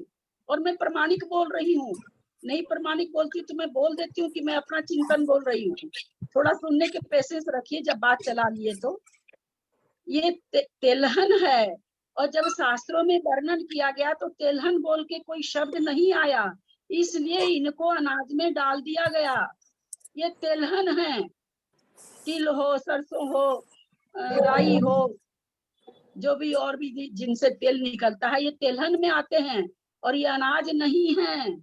और मैं प्रमाणिक बोल रही हूँ, नहीं प्रमाणिक बोलती तो मैं बोल देती हूँ कि मैं अपना चिंतन बोल रही हूँ। थोड़ा सुनने के पेशेंस रखिए जब बात चला लिए तो। ये तेलहन है, और जब शास्त्रों में वर्णन किया गया तो तेलहन बोल के कोई शब्द नहीं आया, इसलिए इनको अनाज में डाल दिया गया। ये तेलहन है, तिल हो, सरसों हो, राई हो, जो भी और भी जिनसे तेल निकलता है, ये तेलहन में आते हैं और ये अनाज नहीं है।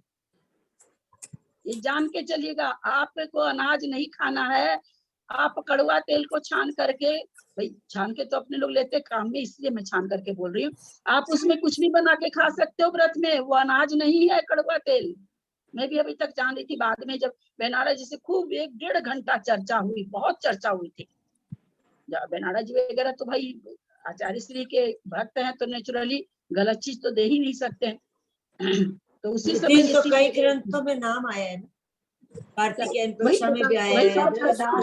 ये जान के चलिएगा, आपको अनाज नहीं खाना है। आप कड़वा तेल को छान करके, भाई छान के तो अपने लोग लेते काम में, इसलिए मैं छान करके बोल रही हूँ। आप उसमें कुछ भी बना के खा सकते हो व्रत में, वो अनाज नहीं है कड़वा तेल। मैं भी अभी तक जान रही थी, बाद में जब बेनारस जी से खूब 1-1.5 घंटा चर्चा हुई, बहुत चर्चा हुई थी। बेनारस जी वगैरह तो भाई आचार्य श्री के भक्त हैं, तो नेचुरली गलत चीज तो दे ही नहीं सकते हैं। तो उसी समय तो कई ग्रंथों में नाम आया है ना, कार्तिकेय परीक्षा में भी आया है,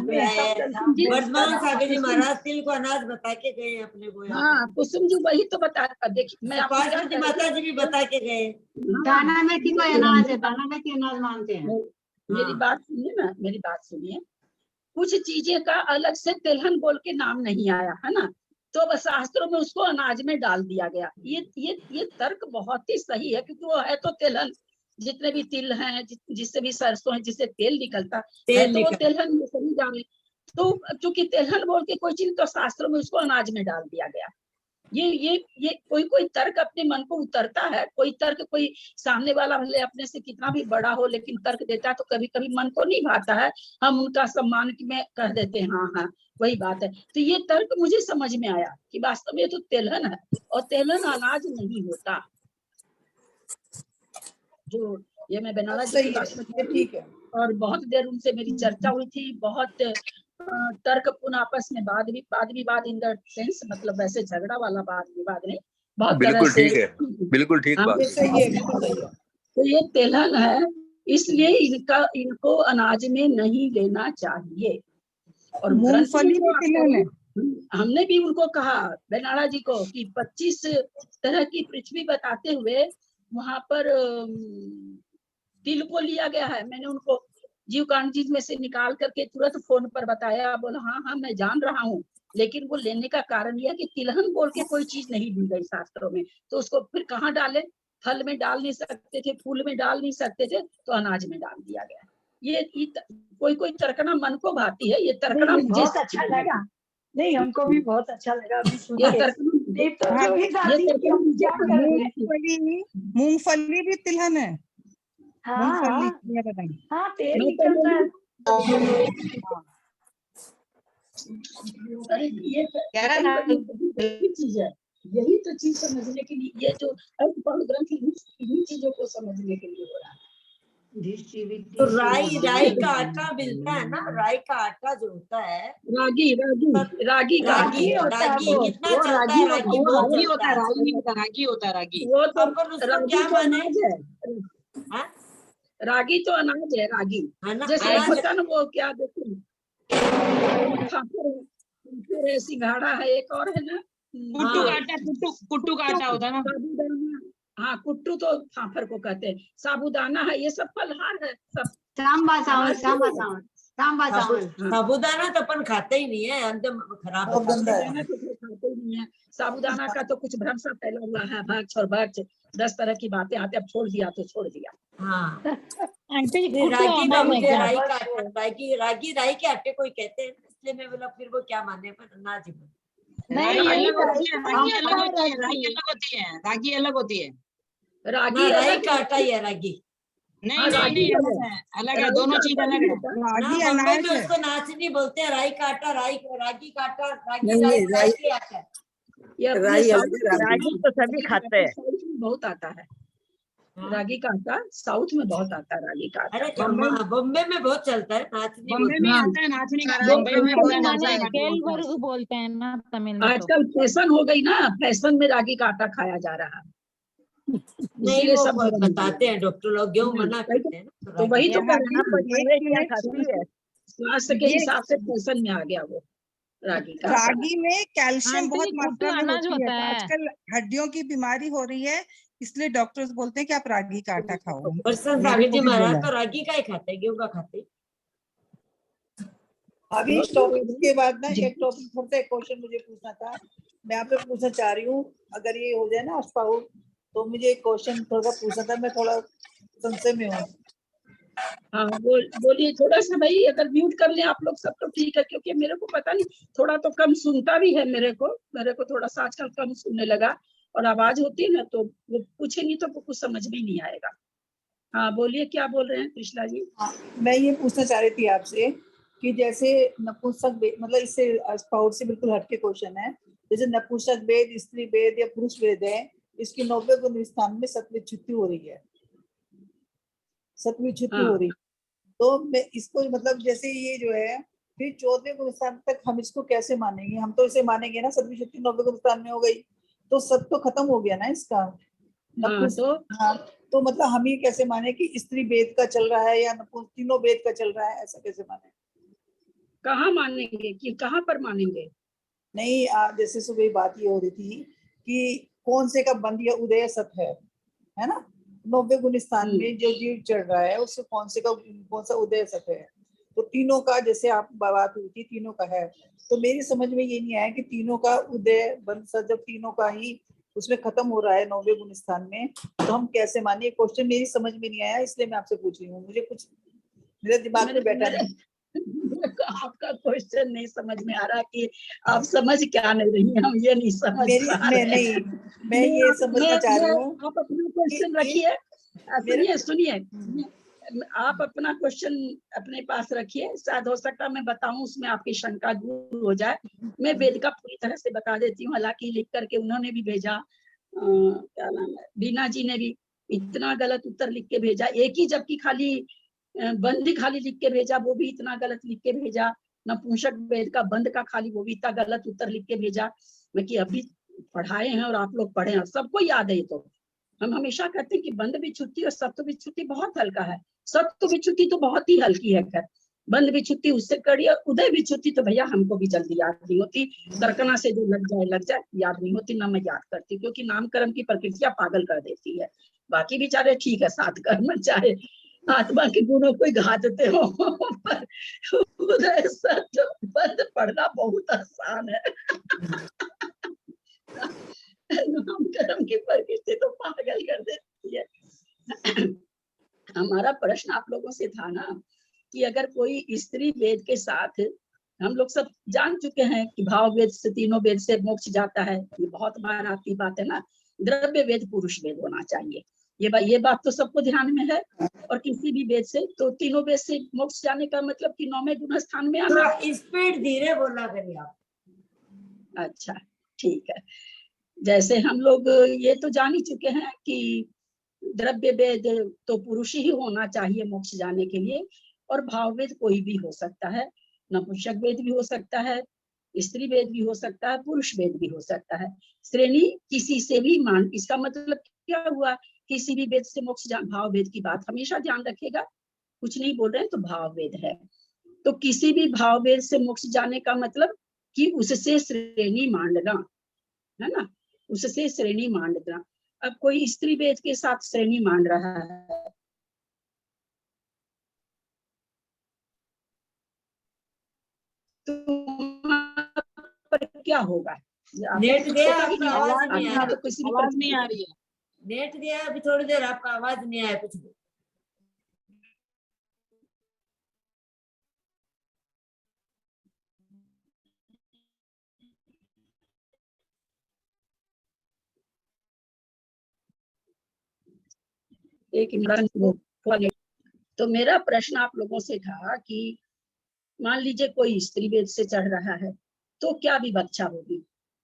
भी आया है। वर्धमान सागर जी महाराज तिल को अनाज बता के गए अपने को। हाँ, कुसुम जी वही तो बता, देखिए मैं आपको पार्वती माता जी भी बता के गए। दाना मेथी को अनाज है, दाना मेथी अनाज मानते हैं। मेरी बात सुनिए ना, मेरी बात सुनिए। कुछ चीजें का अलग से तिलहन बोल के नाम नहीं आया है ना, तो शास्त्रों में उसको अनाज में डाल दिया गया। ये तर्क बहुत ही सही है, क्योंकि वो है तो तिलहन। जितने भी तिल हैं, जिससे भी सरसों है, जिससे तेल निकलता है, तो वो तिलहन में सही डाले। तो क्योंकि तिलहन बोल के कोई चीज, तो शास्त्रों में उसको अनाज में डाल दिया गया। ये कोई तर्क अपने मन को उतरता है। कोई तर्क, कोई सामने वाला भले अपने से कितना भी बड़ा हो, लेकिन तर्क देता है तो कभी कभी मन को नहीं भाता है, हम उनका सम्मान में कह देते हैं हाँ हाँ वही बात है। तो ये तर्क मुझे समझ में आया कि वास्तव में तो तेलहन है, और तेलहन अनाज नहीं होता। जो ये मैं बेनारस जी की बात में, ठीक है, और बहुत देर उनसे मेरी चर्चा हुई थी, बहुत तर्कपूर्ण आपस में वाद विवाद इन द सेंस, मतलब वैसे झगड़ा वाला वाद विवाद नहीं, बहुत बिल्कुल ठीक है, बिल्कुल ठीक बात है। तो ये तेलहन है, इसलिए इनको अनाज में नहीं लेना चाहिए। और मूंगफली भी तिलहन है। हमने भी उनको कहा, बेनारा जी को, कि 25 तरह की पृथ्वी बताते हुए वहां पर तिल को लिया गया है। मैंने उनको जीवकांड जी में से निकाल करके तुरंत फोन पर बताया। बोला हाँ मैं जान रहा हूँ, लेकिन वो लेने का कारण यह कि तिलहन बोल के कोई चीज नहीं दी गई शास्त्रों में, तो उसको फिर कहाँ डाले? फल में डाल नहीं सकते थे, फूल में डाल नहीं सकते थे, तो अनाज में डाल दिया गया। ये कोई तर्कना मन को भाती है, ये तर्कना मुझे बहुत अच्छा लगा। नहीं, हमको भी बहुत अच्छा लगा अभी सुन के। मूंगफली भी तिलहन है। हाँ, तेल निकलता है। अरे ये चीज है, यही तो चीज समझने के लिए, ये जो अर्थपूर्ण ग्रंथ इन्हीं चीजों को समझने के लिए हो रहा है। तो राई का आटा मिलता है ना, राई का आटा जो होता है, रागी कितना चलता है? रागी बहुत चलता है। रागी होता है रागी। वो तो अपन उसको रागी क्या तो माने? अनाज है, रागी तो अनाज है, रागी जैसे अनाज होता ना वो क्या देखो खाकर है, सिंघाड़ा है, एक और है ना कुट्टू का आटा, कुट्टू का आटा होता है ना। साबूदाना, हाँ कुट्टू तो फाफर को कहते हैं, साबूदाना है, ये सब फलहार है सब। सांबा चावल साबूदाना तो अपन खाते ही नहीं है, एकदम खराब साबूदाना तो कोई खाते ही नहीं है। साबूदाना का तो कुछ भ्रम सा फैला हुआ है, भक्ष और भक्ष 10 तरह की बातें आते, अब छोड़ दिया तो छोड़ दिया। हाँ आंटी रागी का मुझे राई का आटा, रागी के आटे कोई कहते हैं, इसलिए मैं बोला फिर वो क्या माने, पर अनाज रागी अलग होती है, रागी अलग होती है। राई का आटा ही है रागी। नहीं अलग है, दोनों चीज अलग है। बम्बई में उसको नाचनी बोलते हैं, राई का आटा, रागी का आटा, रागी आटा है। रागी तो सभी खाते हैं, बहुत आता है रागी का आटा, साउथ में बहुत आता है रागी का आटा। अरे बॉम्बे में बहुत चलता है नाचनी, बॉम्बे में आता है नाचनी का, केल वर्ग बोलते हैं ना तमिल में। आजकल फैशन हो गई ना, फैशन में रागी का आटा खाया जा रहा है, नहीं वो सब बताते हैं डॉक्टर लोग, क्यों मना करते हैं ना, तो वही तो स्वास्थ्य के हिसाब से फैशन में आ गया वो रागी का। रागी में कैल्शियम बहुत मात्रा में अनाज होती होता है, है। आजकल हड्डियों की बीमारी हो रही है, इसलिए डॉक्टर्स बोलते हैं कि आप रागी का आटा खाओ। पर सागर जी महाराज तो रागी का ही खाते हैं, गेहूं का खाते। अभी इस टॉपिक के बाद ना एक टॉपिक छोड़ते, एक क्वेश्चन मुझे पूछना था, मैं आपसे पूछना चाह रही हूँ, अगर ये हो जाए ना स्पाउट, तो मुझे एक क्वेश्चन थोड़ा पूछना था, मैं थोड़ा संशय में हूँ। हाँ बोलिए, थोड़ा सा भाई अगर म्यूट कर लें आप लोग सब तो ठीक है, क्योंकि मेरे को पता नहीं, थोड़ा तो कम सुनता भी है मेरे को थोड़ा सा आजकल कम सुनने लगा, और आवाज होती है ना तो वो पूछेंगी तो कुछ समझ में नहीं आएगा। हाँ बोलिए, क्या बोल रहे हैं कृष्णा जी? मैं ये पूछना चाह रही थी आपसे कि जैसे नपुंसक वेद, मतलब इससे स्पाउट से बिल्कुल हटके क्वेश्चन है, जैसे नपुंसक वेद, स्त्री वेद या पुरुष वेद है, इसकी 90 गुण स्थान में सत्वी छुट्टी हो रही है, सत्वी छुट्टी हो रही है, तो मैं इसको मतलब जैसे ये जो है फिर 14वें गुण स्थान तक हम इसको कैसे मानेंगे? हम तो इसे मानेंगे ना सत्वी छुट्टी 90 गुण स्थान में हो गई तो सब तो खत्म हो गया ना इसका। तो मतलब हम ये कैसे माने कि स्त्री वेद का चल रहा है या तीनों वेद का चल रहा है, ऐसा कैसे माने? कहाँ मानेंगे कि कहाँ पर मानेंगे? नहीं जैसे सुबह बात ये हो रही थी कि कौन से का बंद या उदय सत है ना, 90 गुण स्थान में जो जीव चढ़ रहा है उससे कौन सा उदय सत है, तो तीनों का जैसे आप बात हुई थी तीनों का है, तो मेरी समझ में ये नहीं आया कि तीनों का उदय बंद सत जब तीनों का ही उसमें खत्म हो रहा है 90 गुण स्थान में, तो हम कैसे मानिए? क्वेश्चन मेरी समझ में नहीं आया, इसलिए मैं आपसे पूछ रही हूँ, मुझे कुछ मेरे दिमाग में बैठा नहीं। आपका क्वेश्चन नहीं समझ में आ रहा कि आप समझ क्या नहीं रही हैं, हम ये नहीं समझ पा रहे। मैं ये समझना चाह रही हूँ, आप अपना क्वेश्चन रखिए, सुनिए आप अपना क्वेश्चन अपने पास रखिए, शायद हो सकता मैं बताऊं उसमें आपकी शंका दूर हो जाए। मैं वेद का पूरी तरह से बता देती हूँ, हालांकि लिख करके उन्होंने भी भेजा, क्या नाम है, बीना जी ने भी इतना गलत उत्तर लिख के भेजा, एक ही जबकि खाली बंद खाली लिख के भेजा, वो भी इतना गलत लिख के भेजा, नपुंसक वेद का बंद का खाली वो भी इतना गलत उत्तर लिख के भेजा। मैं कि अभी पढ़ाए हैं और आप लोग पढ़े हैं, सबको याद है। तो हम हमेशा कहते हैं कि बंद विच्छुत्ति और सत्व विच्छुत्ति बहुत हल्का है, सत्व विच्छुत्ति तो बहुत ही हल्की है, खैर बंद विच्छुत्ति उससे कड़ी, और उदय विच्छुत्ति तो भैया हमको भी जल्दी याद नहीं होती, तर्कना से जो लग जाए याद नहीं होती, ना मैं याद करती, क्योंकि नामकरण की प्रकृतियां पागल कर देती है। बाकी बेचारे ठीक है, साथ कर्म चाहे आत्मा के गुणों को गा देते हो, पर उदय सत्व बंद पढ़ना बहुत आसान है। नामकरण की प्रकृति तो पागल कर देती है। हमारा प्रश्न आप लोगों से था ना कि अगर कोई स्त्री वेद के साथ, हम लोग सब जान चुके हैं कि भाव वेद से तीनों वेद से मोक्ष जाता है, ये बहुत बार आपकी बात है ना, द्रव्य वेद पुरुष वेद होना चाहिए, ये बात तो सबको ध्यान में है। और किसी भी वेद से, तो तीनों वेद से मोक्ष जाने का मतलब कि 9वें गुण स्थान में आना। स्पीड धीरे बोला करिए आप। अच्छा ठीक है। जैसे हम लोग ये तो जान ही चुके हैं कि द्रव्य वेद तो पुरुष ही होना चाहिए मोक्ष जाने के लिए, और भाव वेद कोई भी हो सकता है, नपुंसक वेद भी हो सकता है, स्त्री वेद भी हो सकता है, पुरुष वेद भी हो सकता है। श्रेणी किसी से भी मान, इसका मतलब क्या हुआ, किसी भी वेद से मोक्ष भाव वेद की बात हमेशा ध्यान रखेगा, कुछ नहीं बोल रहे हैं तो भाव वेद है। तो किसी भी भाव वेद से मोक्ष जाने का मतलब कि उससे श्रेणी मांडना है ना, उससे श्रेणी मांडना। अब कोई स्त्री वेद के साथ श्रेणी मान रहा है तो पर क्या होगा? नेट गया, आपका आवाज नहीं आ तो रही, किसी आवाज नहीं आ रही है। नेट गया अभी थोड़ी देर, आपका आवाज नहीं आया कुछ भी। एक मिनट। तो मेरा प्रश्न आप लोगों से था कि मान लीजिए कोई स्त्री वेद से चढ़ रहा है तो क्या विवक्षा होगी,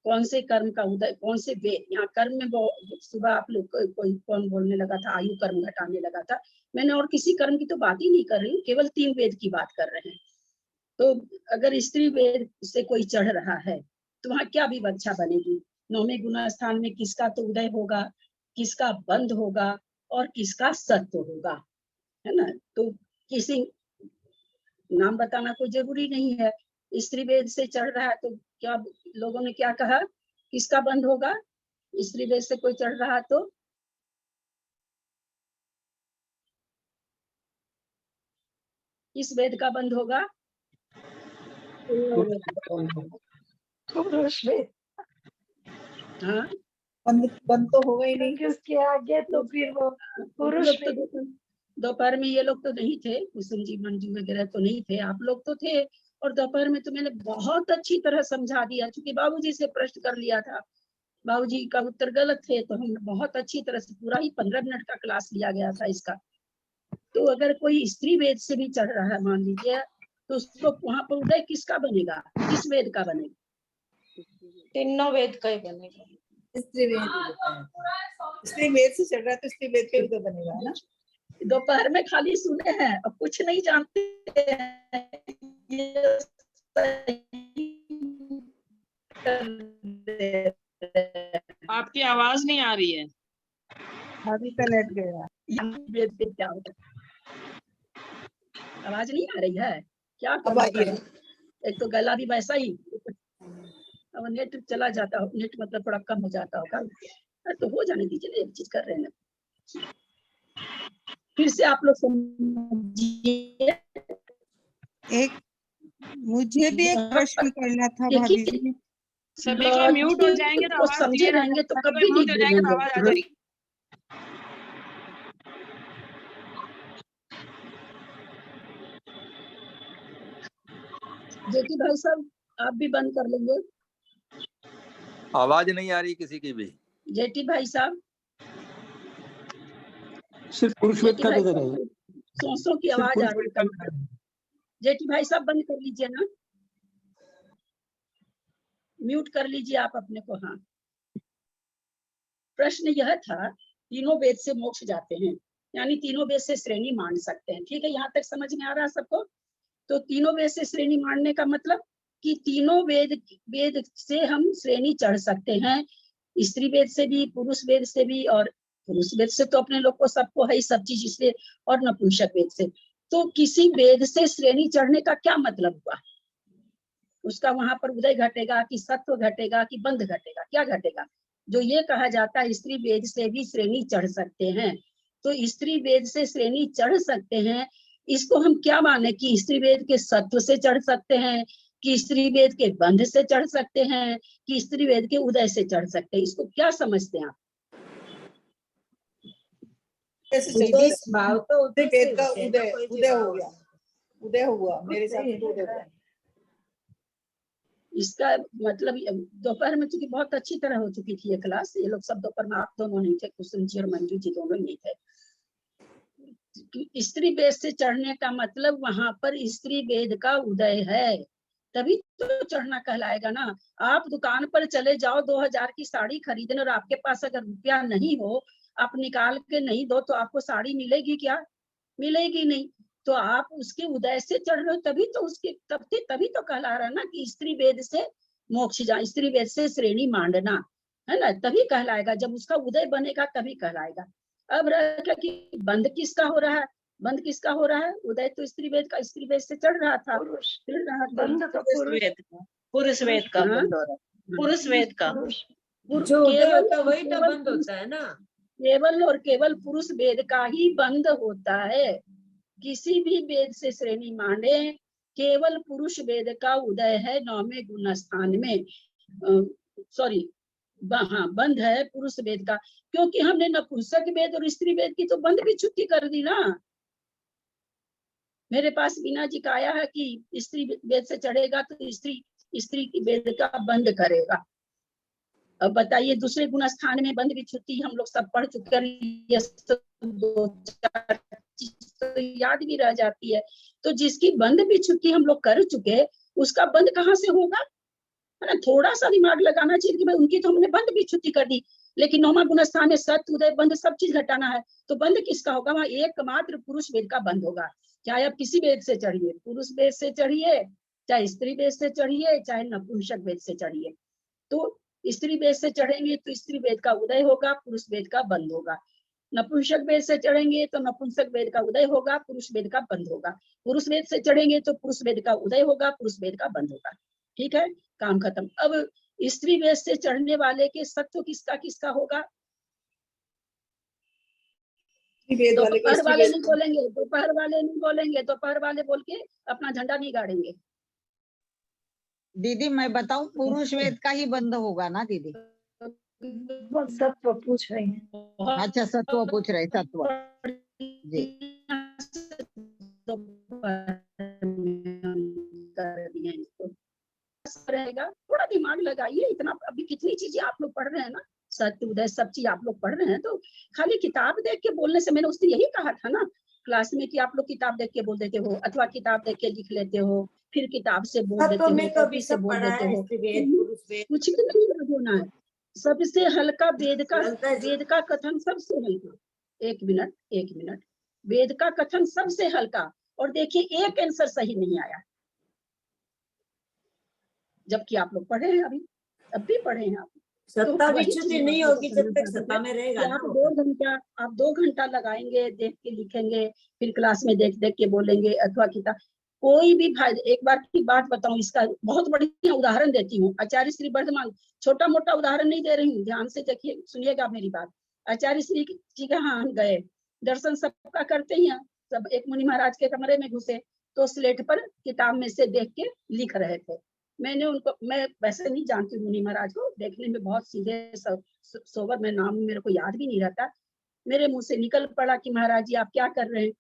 कौन से कर्म का उदय, कौन से वेद। यहाँ कर्म में सुबह आप लोग कोई कौन बोलने लगा था, आयु कर्म घटाने लगा था। मैंने और किसी कर्म की तो बात ही नहीं कर रही हूँ, केवल 3 वेद की बात कर रहे हैं। तो अगर स्त्री वेद से कोई चढ़ रहा है तो वहाँ क्या विवक्षा बनेगी, 9वें गुण स्थान में किसका तो उदय होगा, किसका बंध होगा और किसका सत्व होगा, है ना। तो किसी नाम बताना कोई जरूरी नहीं है। स्त्री वेद से चढ़ रहा है तो क्या लोगों ने क्या कहा, किसका बंध होगा, स्त्री वेद से कोई चढ़ रहा तो किस वेद का बंध होगा? पुरुष वेद। हाँ बंद तो होगा ही नहीं, क्योंकि उसके आगे तो फिर वो पुरुष वेद। दोपहर में ये लोग तो नहीं थे, कुसुम जी मंजू वगैरह तो नहीं थे, आप लोग तो थे। और दोपहर में तो मैंने बहुत अच्छी तरह समझा दिया, क्योंकि बाबूजी से प्रश्न कर लिया था, बाबूजी का उत्तर गलत थे, तो हमने बहुत अच्छी तरह से पूरा ही 15 मिनट का क्लास लिया गया था इसका। तो अगर कोई स्त्री वेद से भी चढ़ रहा है मान लीजिए, तो उसको वहां पर उदय किसका बनेगा, किस वेद का बनेगा? तीनों वेद का ही बनेगा। स्त्री वेद से चढ़ रहा है तो स्त्री वेद का उदय बनेगा, है ना। दोपहर में खाली सुने हैं और कुछ नहीं जानते हैं। आपकी आवाज नहीं आ रही है। अभी का नेट गया। क्या होता है, आवाज नहीं आ रही है क्या? एक तो गला भी वैसा ही, अब नेट चला जाता हो, नेट मतलब थोड़ा कम हो जाता होगा, तो हो जाने दीजिए, एक चीज कर रहे हैं। फिर से आप लोग समझिए। एक मुझे भी एक प्रश्न करना था भाभी जी। सभी के म्यूट हो जाएंगे तो आवाज समझे रहेंगे तो कभी म्यूट हो जाएंगे तो नहीं आवाज आ जाएगी। जेठी भाई साहब आप भी बंद कर लेंगे। आवाज नहीं आ रही किसी की भी। जेठी भाई साहब सिर्फ पुरुष वेद का दे रहे हैं, सोसों की आवाज आ रही है। जेठी भाई साहब बंद कर लीजिए ना, म्यूट कर लीजिए आप अपने को। हाँ, प्रश्न यह था, तीनों वेद से मोक्ष जाते हैं, यानी तीनों वेद से श्रेणी मान सकते हैं। ठीक है, यहाँ तक समझ में आ रहा है सबको? तो तीनों वेद से श्रेणी मानने का मतलब कि तीनों वेद से हम श्रेणी चढ़ सकते हैं, स्त्री वेद से भी, पुरुष वेद से भी, और पुरुष वेद से तो अपने लोग को सबको है सब चीज इसलिए, और नपुंसक वेद से। तो किसी वेद से श्रेणी चढ़ने का क्या मतलब हुआ, उसका वहां पर उदय घटेगा कि सत्व घटेगा कि बंध घटेगा, क्या घटेगा? जो ये कहा जाता है स्त्री वेद से भी श्रेणी चढ़ सकते हैं, तो स्त्री वेद से श्रेणी चढ़ सकते हैं, इसको हम क्या माने कि स्त्री वेद के सत्व से चढ़ सकते हैं, कि स्त्री वेद के बंध से चढ़ सकते हैं, कि स्त्री वेद के उदय से चढ़ सकते हैं? इसको क्या समझते हैं आप? भाव तो वेद का उदय हो गया, उदय हुआ मेरे साथ तो उदय हुआ। इसका मतलब दोपहर में चूंकि बहुत अच्छी तरह हो चुकी थी ये क्लास, ये लोग सब दोपहर में, आप दोनों नहीं थे, कुसुम जी और मंजू जी दोनों नहीं थे। स्त्री वेद से चढ़ने का मतलब वहां पर स्त्री वेद का उदय है, तभी तो चढ़ना कहलाएगा ना। आप दुकान पर चले जाओ 2000 की साड़ी खरीदने और आपके पास अगर रुपया नहीं हो, आप निकाल के नहीं दो तो आपको साड़ी मिलेगी क्या? मिलेगी नहीं। तो आप उसके उदय से चढ़ रहे हो, तभी तो उसके तभी तो कहला रहा ना कि स्त्री वेद से मोक्ष जा, स्त्री वेद से श्रेणी मांडना, है ना, तभी कहलाएगा। जब उसका उदय बनेगा तभी कहलाएगा। अब रहा कि बंद किसका हो रहा है? बंद किसका हो रहा है? उदय तो स्त्री वेद का, स्त्री वेद से चढ़ रहा था, चढ़ रहा था। बंद तो पुरुष वेद का हाँ? बंद हो रहा है, पुरुष वेद का। जो उदय केवल होता है वही तो केवल बंद होता है ना। केवल और केवल पुरुष वेद का ही बंद होता है। किसी भी वेद से श्रेणी मांडे, केवल पुरुष वेद का उदय है 9वें गुण स्थान में। सॉरी, हाँ, बंद है पुरुष वेद का, क्योंकि हमने नपुंसक वेद और स्त्री वेद की तो बंद भी छुट्टी कर दी ना। मेरे पास बीना जी का आया है कि स्त्री वेद से चढ़ेगा तो स्त्री की वेद का बंद करेगा। अब बताइए, दूसरे गुण स्थान में बंद की छुट्टी हम लोग सब पढ़ चुके हैं, दो चार चीज तो याद भी रह जाती है। तो जिसकी बंद भी छुट्टी हम लोग कर चुके, उसका बंद कहाँ से होगा? है ना, थोड़ा सा दिमाग लगाना चाहिए कि भाई उनकी तो हमने बंद भी छुट्टी कर दी, लेकिन 9वां गुण स्थान में सत्य उदय बंद सब चीज घटाना है, तो बंद किसका होगा? वहां एकमात्र पुरुष वेद का बंद होगा। चाहे आप किसी वेद से चढ़िए, पुरुष वेद से चढ़िए, चाहे स्त्री वेद से चढ़िए, चाहे नपुंसक वेद से चढ़िए। तो स्त्री वेद से चढ़ेंगे तो स्त्री वेद का उदय होगा, पुरुष वेद का बंद होगा। नपुंसक वेद से चढ़ेंगे तो नपुंसक वेद का उदय होगा, पुरुष वेद का बंद होगा। पुरुष वेद से चढ़ेंगे तो पुरुष वेद का उदय होगा, पुरुष वेद का बंद होगा। ठीक है, काम खत्म। अब स्त्री वेद से चढ़ने वाले के सत्व किसका किसका होगा? दोपहर वाले नहीं बोलेंगे, दोपहर वाले नहीं बोलेंगे, दोपहर वाले बोल के अपना झंडा नहीं गाड़ेंगे। दीदी मैं बताऊं, पुरुष वेद का ही बंद होगा ना दीदी? सत्व पूछ रही है। अच्छा, सत्व पूछ रहे, सत्व जी। रहेगा, थोड़ा दिमाग लगाइए। इतना अभी कितनी चीजें आप लोग पढ़ रहे हैं ना, सत्य उदय सब चीज आप लोग पढ़ रहे हैं, तो खाली किताब देख के बोलने से, मैंने उस दिन यही कहा था ना क्लास में कि आप लोग किताब देख के बोल देते हो, अथवा किताब देख के लिख लेते हो, फिर किताब से बोल देते हो, कॉपी से बोल देते हो। कुछ भी नहीं होना है। सबसे हल्का वेद का कथन सबसे हल्का। एक मिनट, वेद का कथन सबसे हल्का। और देखिए एक आंसर सही नहीं आया, जबकि आप लोग पढ़े हैं, अब भी पढ़े हैं आप। सत्ता विच्युति नहीं होगी जब तक सत्ता में रहेगा। आप 2 घंटा लगाएंगे, देख के लिखेंगे, फिर क्लास में देख देख के बोलेंगे, अथवा किताब कोई भी फायदा। एक बार की बात बताऊं, इसका बहुत बढ़िया उदाहरण देती हूँ। आचार्य श्री वर्धमान, छोटा मोटा उदाहरण नहीं दे रही हूँ, ध्यान से देखिए, सुनिएगा मेरी बात। आचार्य श्री जी के यहाँ गए, दर्शन सबका करते ही हैं, सब एक मुनि महाराज के कमरे में घुसे, तो स्लेट पर किताब में से देख के लिख रहे थे। मैंने उनको, मैं वैसे नहीं जानती मुनि महाराज को, देखने में बहुत सीधे सोबर, मैं नाम मेरे को याद भी नहीं रहता। मेरे मुंह से निकल पड़ा कि महाराज जी आप क्या कर रहे हैं?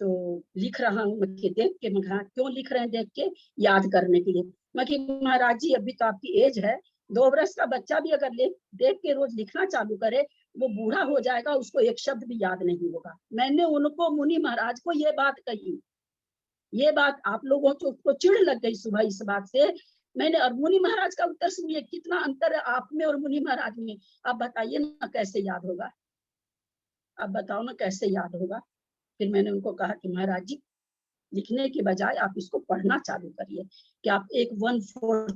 तो लिख रहा हूँ। मैं देख के, मैं क्यों लिख रहे हैं? देख के याद करने के लिए। मैं कि महाराज जी अभी तो आपकी एज है, 2 वर्ष का बच्चा भी अगर देख के रोज लिखना चालू करे, वो बूढ़ा हो जाएगा, उसको एक शब्द भी याद नहीं होगा। मैंने उनको, मुनि महाराज को ये बात कही। ये बात आप लोगों को चिढ़ लग गई सुबह इस बात से। मैंने, और मुनि महाराज का उत्तर सुनिए, कितना अंतर है आप में और मुनि महाराज में। आप बताइए ना कैसे याद होगा? आप बताओ ना कैसे याद होगा? फिर मैंने उनको कहा कि महाराज जी, लिखने के बजाय आप इसको पढ़ना चालू करिए, कि आप एक 1/4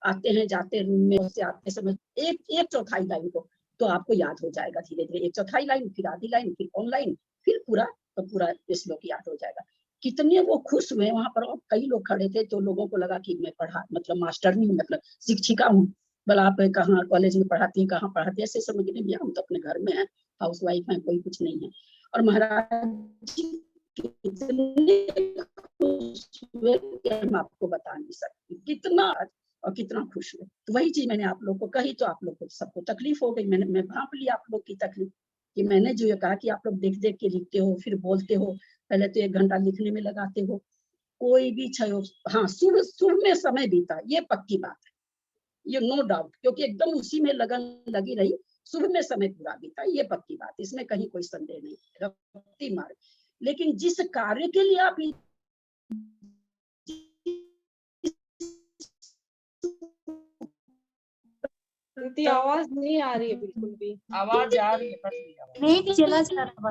आते हैं जाते रूम में से आते समय एक चौथाई लाइन को, तो आपको याद हो जाएगा धीरे धीरे। 1/4 लाइन, फिर आधी लाइन, फिर ऑनलाइन, फिर पूरा श्लोक याद हो जाएगा। कितने वो खुश हुए वहां पर। कई लोग खड़े थे, तो लोगों को लगा कि मैं पढ़ा, मतलब मास्टर नहीं हूँ, मतलब शिक्षिका हूँ। बोला आप कहाँ कॉलेज में पढ़ाती हैं, कहाँ पढ़ाती है? ऐसे समझने भैया हम तो अपने घर में है, हाउस वाइफ है, कोई कुछ नहीं है। और महाराज जी कितने खुश हुए कि हम आपको बता नहीं सकते, कितना और कितना खुश हुए। तो वही चीज मैंने आप लोग को कही, तो आप लोग को सबको तकलीफ हो गई। मैं भांप लिया आप लोग की तकलीफ कि मैंने जो ये कहा कि आप लोग देख देख के लिखते हो, फिर बोलते हो, पहले तो 1 घंटा लिखने में लगाते हो, कोई भी क्षय, हाँ शुभ में समय बीता, ये पक्की बात है, ये नो डाउट, क्योंकि एकदम उसी में लगन लगी रही, शुभ में समय पूरा बीता, ये पक्की बात, इसमें कहीं कोई संदेह नहीं, रफ्ती मार्ग। लेकिन जिस कार्य के लिए आप दीदी आवाज नहीं आ रही है बिल्कुल भी। आवाज आ रही है, नहीं चला जा रहा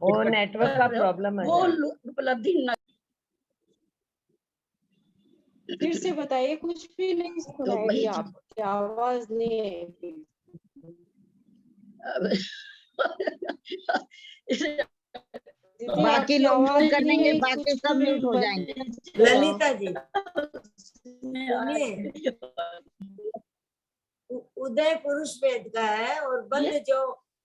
वो नेटवर्क का प्रॉब्लम है। वो उपलब्धि न, फिर से बताइए, कुछ भी नहीं सुनाई दिया आपकी आवाज नहीं है। बाकी लोग म्यूट कर देंगे, बाकी सब म्यूट हो जाएंगे। ललिता जी सुनिए, उदय पुरुष वेद का है और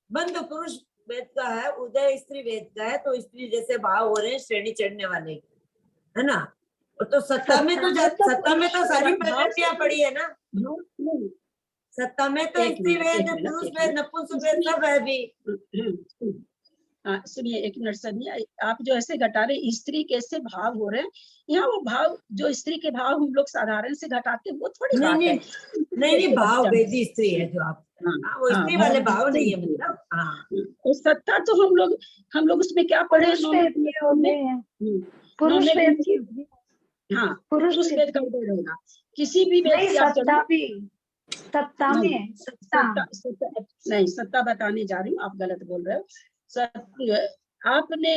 बंध पुरुष वेद का है, उदय स्त्री वेद का है। तो स्त्री जैसे भाव हो रहे हैं श्रेणी चढ़ने वाले, है ना। तो सत्ता में तो सारी प्रकृतियां पड़ी है ना। सत्ता में तो स्त्री वेद, पुरुष वेद, नपुंसक वेद सब है भी। हाँ सुनिए, 1 मिनट सुनिए, आप जो ऐसे घटा रहे स्त्री कैसे भाव हो रहे हैं, यहाँ वो भाव जो स्त्री के भाव हम लोग साधारण से घटाते हैं, वो थोड़ी बात है। नहीं, भाव वेदी स्त्री है जो आप, वो स्त्री वाले भाव नहीं है, मतलब हाँ। सत्ता तो हम लोग उसमें क्या पढ़े, हाँ पुरुष वेद का उदय होगा, किसी भी वेद की आप सत्ता में नहीं, सत्ता बताने जा रही हूँ, आप गलत बोल रहे हो। आपने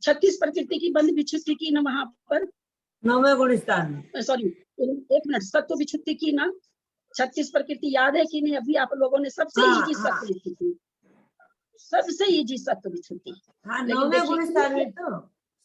36 प्रकृति की बंध विच्छुत्ति की ना वहां पर, 9वें गुण स्थान में, सॉरी 1 मिनट, सत्व विच्छुत्ति की ना, 36 प्रकृति याद है कि नहीं? अभी आप लोगों ने सबसे इजी सत्व विच्छुत्ति, सबसे इजी सत्व विच्छुत्ति, 9वें गुण स्थान में तो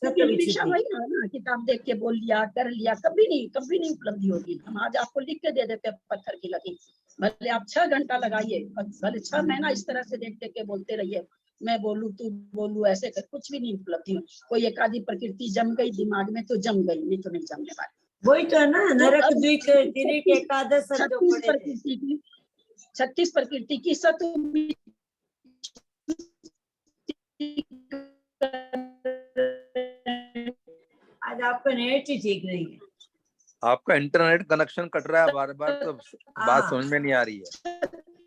वही ना, किताब देख के बोल लिया, कर लिया, कभी नहीं उपलब्धि होगी। हम आज आपको लिख के दे देते पत्थर की लकीर, भले आप 6 घंटा लगाइए, भले 6 महीना इस तरह से देख के बोलते रहिए, मैं बोलूं तू बोलूं, ऐसे कर कुछ भी नहीं उपलब्धि हो। कोई एक आधी प्रकृति जम गई दिमाग में तो जम गई, नहीं तो नहीं जमने वाली। वही तो है ना, नरक द्विक एकादश 36 प्रकृति की सत्व आज आपका नेट ही ठीक नहीं है, आपका इंटरनेट कनेक्शन कट रहा है बार-बार, तो बात समझ में नहीं आ रही है।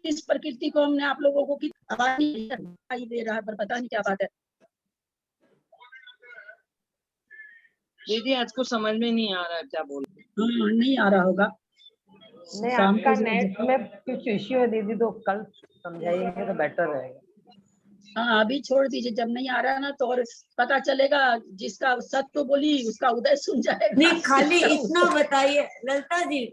इस प्रकृति को हमने आप लोगों को की आवाज नहीं दे रहा है, पर पता नहीं क्या बात है। दीदी आज को समझ में नहीं आ रहा है क्या बोल रहे हैं। नहीं आ रहा होगा, नहीं आपका नेट में कुछ इश्यू है दीदी, तो कल समझाइएगा तो बेटर रहेगा। हाँ अभी छोड़ दीजिए, जब नहीं आ रहा है ना तो और पता चलेगा, जिसका सत्य बोली उसका उदय सुन जाएगा। नहीं, खाली इतना बताइए ललिता जी,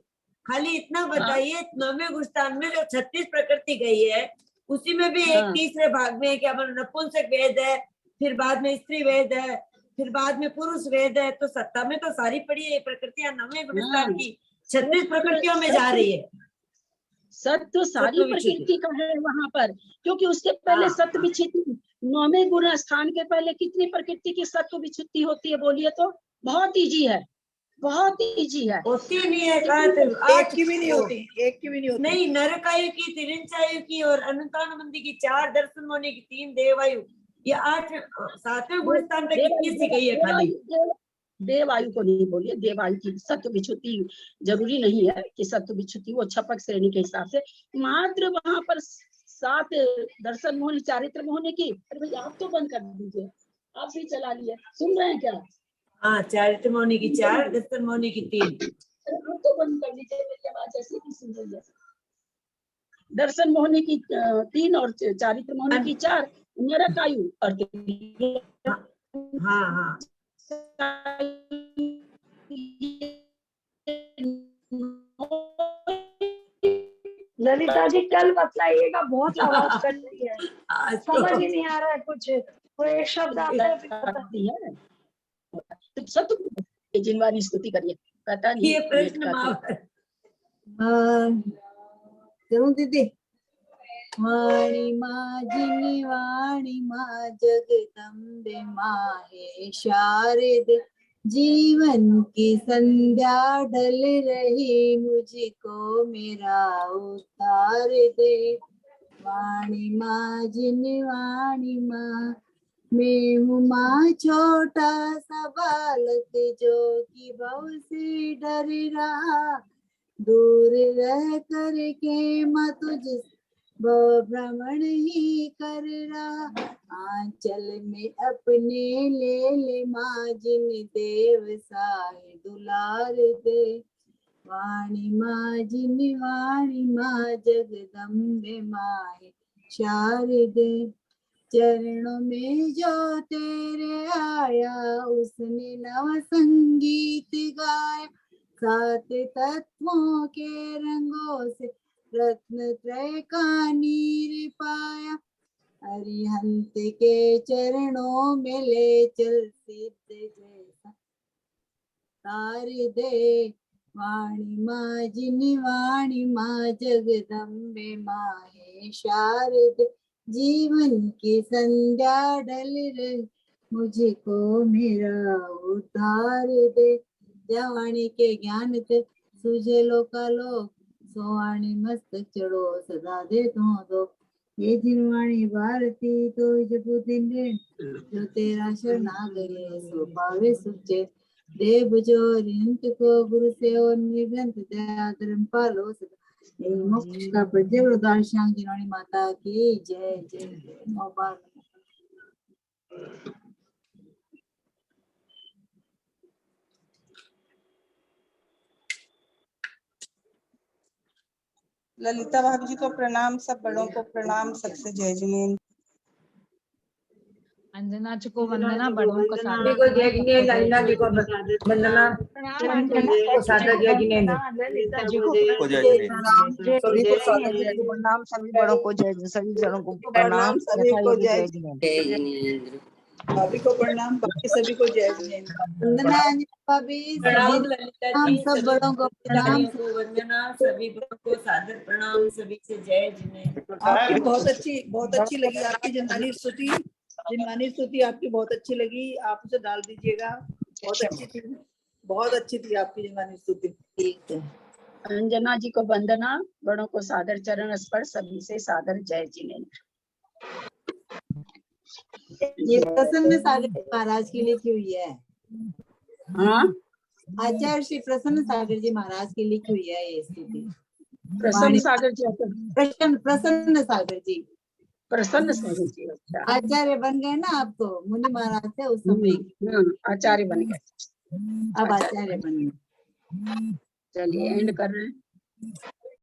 खाली इतना बताइए, 9वें गुण स्थान में जो 36 प्रकृति गई है, उसी में भी एक तीसरे भाग में क्या नपुंसक वेद है, फिर बाद में स्त्री वेद है, फिर बाद में पुरुष वेद है। तो सत्ता में तो सारी पड़ी है प्रकृतियां, 9वें गुण स्थान की 36 प्रकृतियों में जा रही है। सत्य सारी प्रकृति का है वहां पर, क्योंकि उसके पहले सत्य विच्छुत्ति, 9वें गुण स्थान के पहले कितनी प्रकृति की सत्य विच्छुत्ति होती है बोलिए तो? बहुत इजी है, बहुत इजी है। होती नहीं है, एक की भी नहीं होती, एक की भी नहीं होती। नहीं, नरकायु की, तिरिंचायु की और अनंतानुबंधी की 4, दर्शन मोनी की 3, देवायु, ये 8 7वें गुण स्थान तक कितनी सी गई है खाली। देवायु को नहीं बोलिए, देवायु की सत्व विच्छुत्ति जरूरी नहीं है कि सत्व विच्छुत्ति, वो छपक श्रेणी के हिसाब से मात्र वहां पर 7 दर्शन मोहनी, चारित्र मोहनी की। अरे भाई आप तो बंद कर दीजिए, आप भी चला लिए, सुन रहे हैं क्या? हाँ, चारित्र मोहनी की 4, दर्शन मोहनी की 3। आप तो बंद कर दीजिए, मेरी आवाज ऐसे ही सुन रही है। दर्शन मोहनी की 3 और चारित्र मोहनी की 4, नरकायु और हाँ ललिता जी कल बताइएगा, बहुत आवाज कर रही है, समझ ही नहीं आ रहा है कुछ, कोई एक शब्द आता है। जिनवारी स्तुति करिए, पता नहीं ये प्रश्न जरूर दीदी। वाणी माँ जिनी वाणी माँ जगदम्बे माहे शारद, जीवन की संध्या ढल रही, मुझको मेरा उतार दे। वाणी माँ जिन वाणी माँ, मैं हूँ माँ छोटा सा बालक जो कि भव से डर रहा, दूर रह कर के माँ तुझ भ्रमण ही कर रहा, आंचल में अपने ले ले माँ जिन देव साए दुलार दे, वाणी माँ जिन वाणी माँ जगदम्बे माए शारदे, चरणों में जो तेरे आया उसने नव संगीत गाया, सात तत्वों के रंगों से रत्न त्रय का नीर पाया, अरिहंत के चरणों में ले चल सिद्ध जैसा तार दे, वाणी माँ जिन वाणी माँ जगदम्बे माहे शारद, जीवन की संध्या ढल रही मुझको मेरा उतार दे, जवाणी के ज्ञान ते सुझे लोकालोक, सोवाणी मस्तक चढ़ो सदा दे दो, ये जिनवाणी भारती तो जपु दिन जो तेरा शरणागरे सो पावे सुचे, देव जो रिंत को गुरु से और निगंत दया धर्म पालो सदा, मोक्ष का प्रजल दार्शांग जिनवाणी माता की जय जय जय। मोबाइल ललिता भाभी जी को प्रणाम, सब बड़ों को प्रणाम, सबसे जय जिनेन्द्र। अंजना जी को वंदना, बड़ों को सभी को जय जिनेन्द्र, अंजना जी को वंदना, को सादर जय जिनेन्द्र, ललिता जी को सभी को सादर जय प्रणाम, सभी बड़ों को जय, सभी जनों को प्रणाम, सभी को जय जय जिनेन्द्र, भाभी को प्रणाम, बाकी सभी को जय जिनेन्द्र। वंदना अंजना भाभी, प्रणाम सभी ललिता हम जी, सब सभी बड़ों को प्रणाम, भाइयों को वंदना, सभी बड़ों को सादर प्रणाम, सभी से जय जिनेन्द्र। आपकी बहुत अच्छी लगी आपकी जिनवानी स्तुति, जिनवानी स्तुति आपकी बहुत अच्छी लगी, आप उसे डाल दीजिएगा, बहुत अच्छी थी, बहुत अच्छी थी आपकी जिनवानी स्तुति। ठीक है, अंजना जी को वंदना, बड़ों को सादर चरण स्पर्श, सभी से सादर जय जिनेन्द्र। ये प्रसन्न सागर जी महाराज की लिखी हुई है। हाँ, आचार्य श्री प्रसन्न सागर जी महाराज की लिखी हुई है ये स्तुति। प्रसन्न सागर जी, प्रसन्न सागर जी, प्रसन्न सागर जी, अच्छा आचार्य बन गए ना, आप तो मुनि महाराज थे उस समय, आचार्य बन गए, अब आचार्य बन गए। चलिए एंड कर रहे हैं।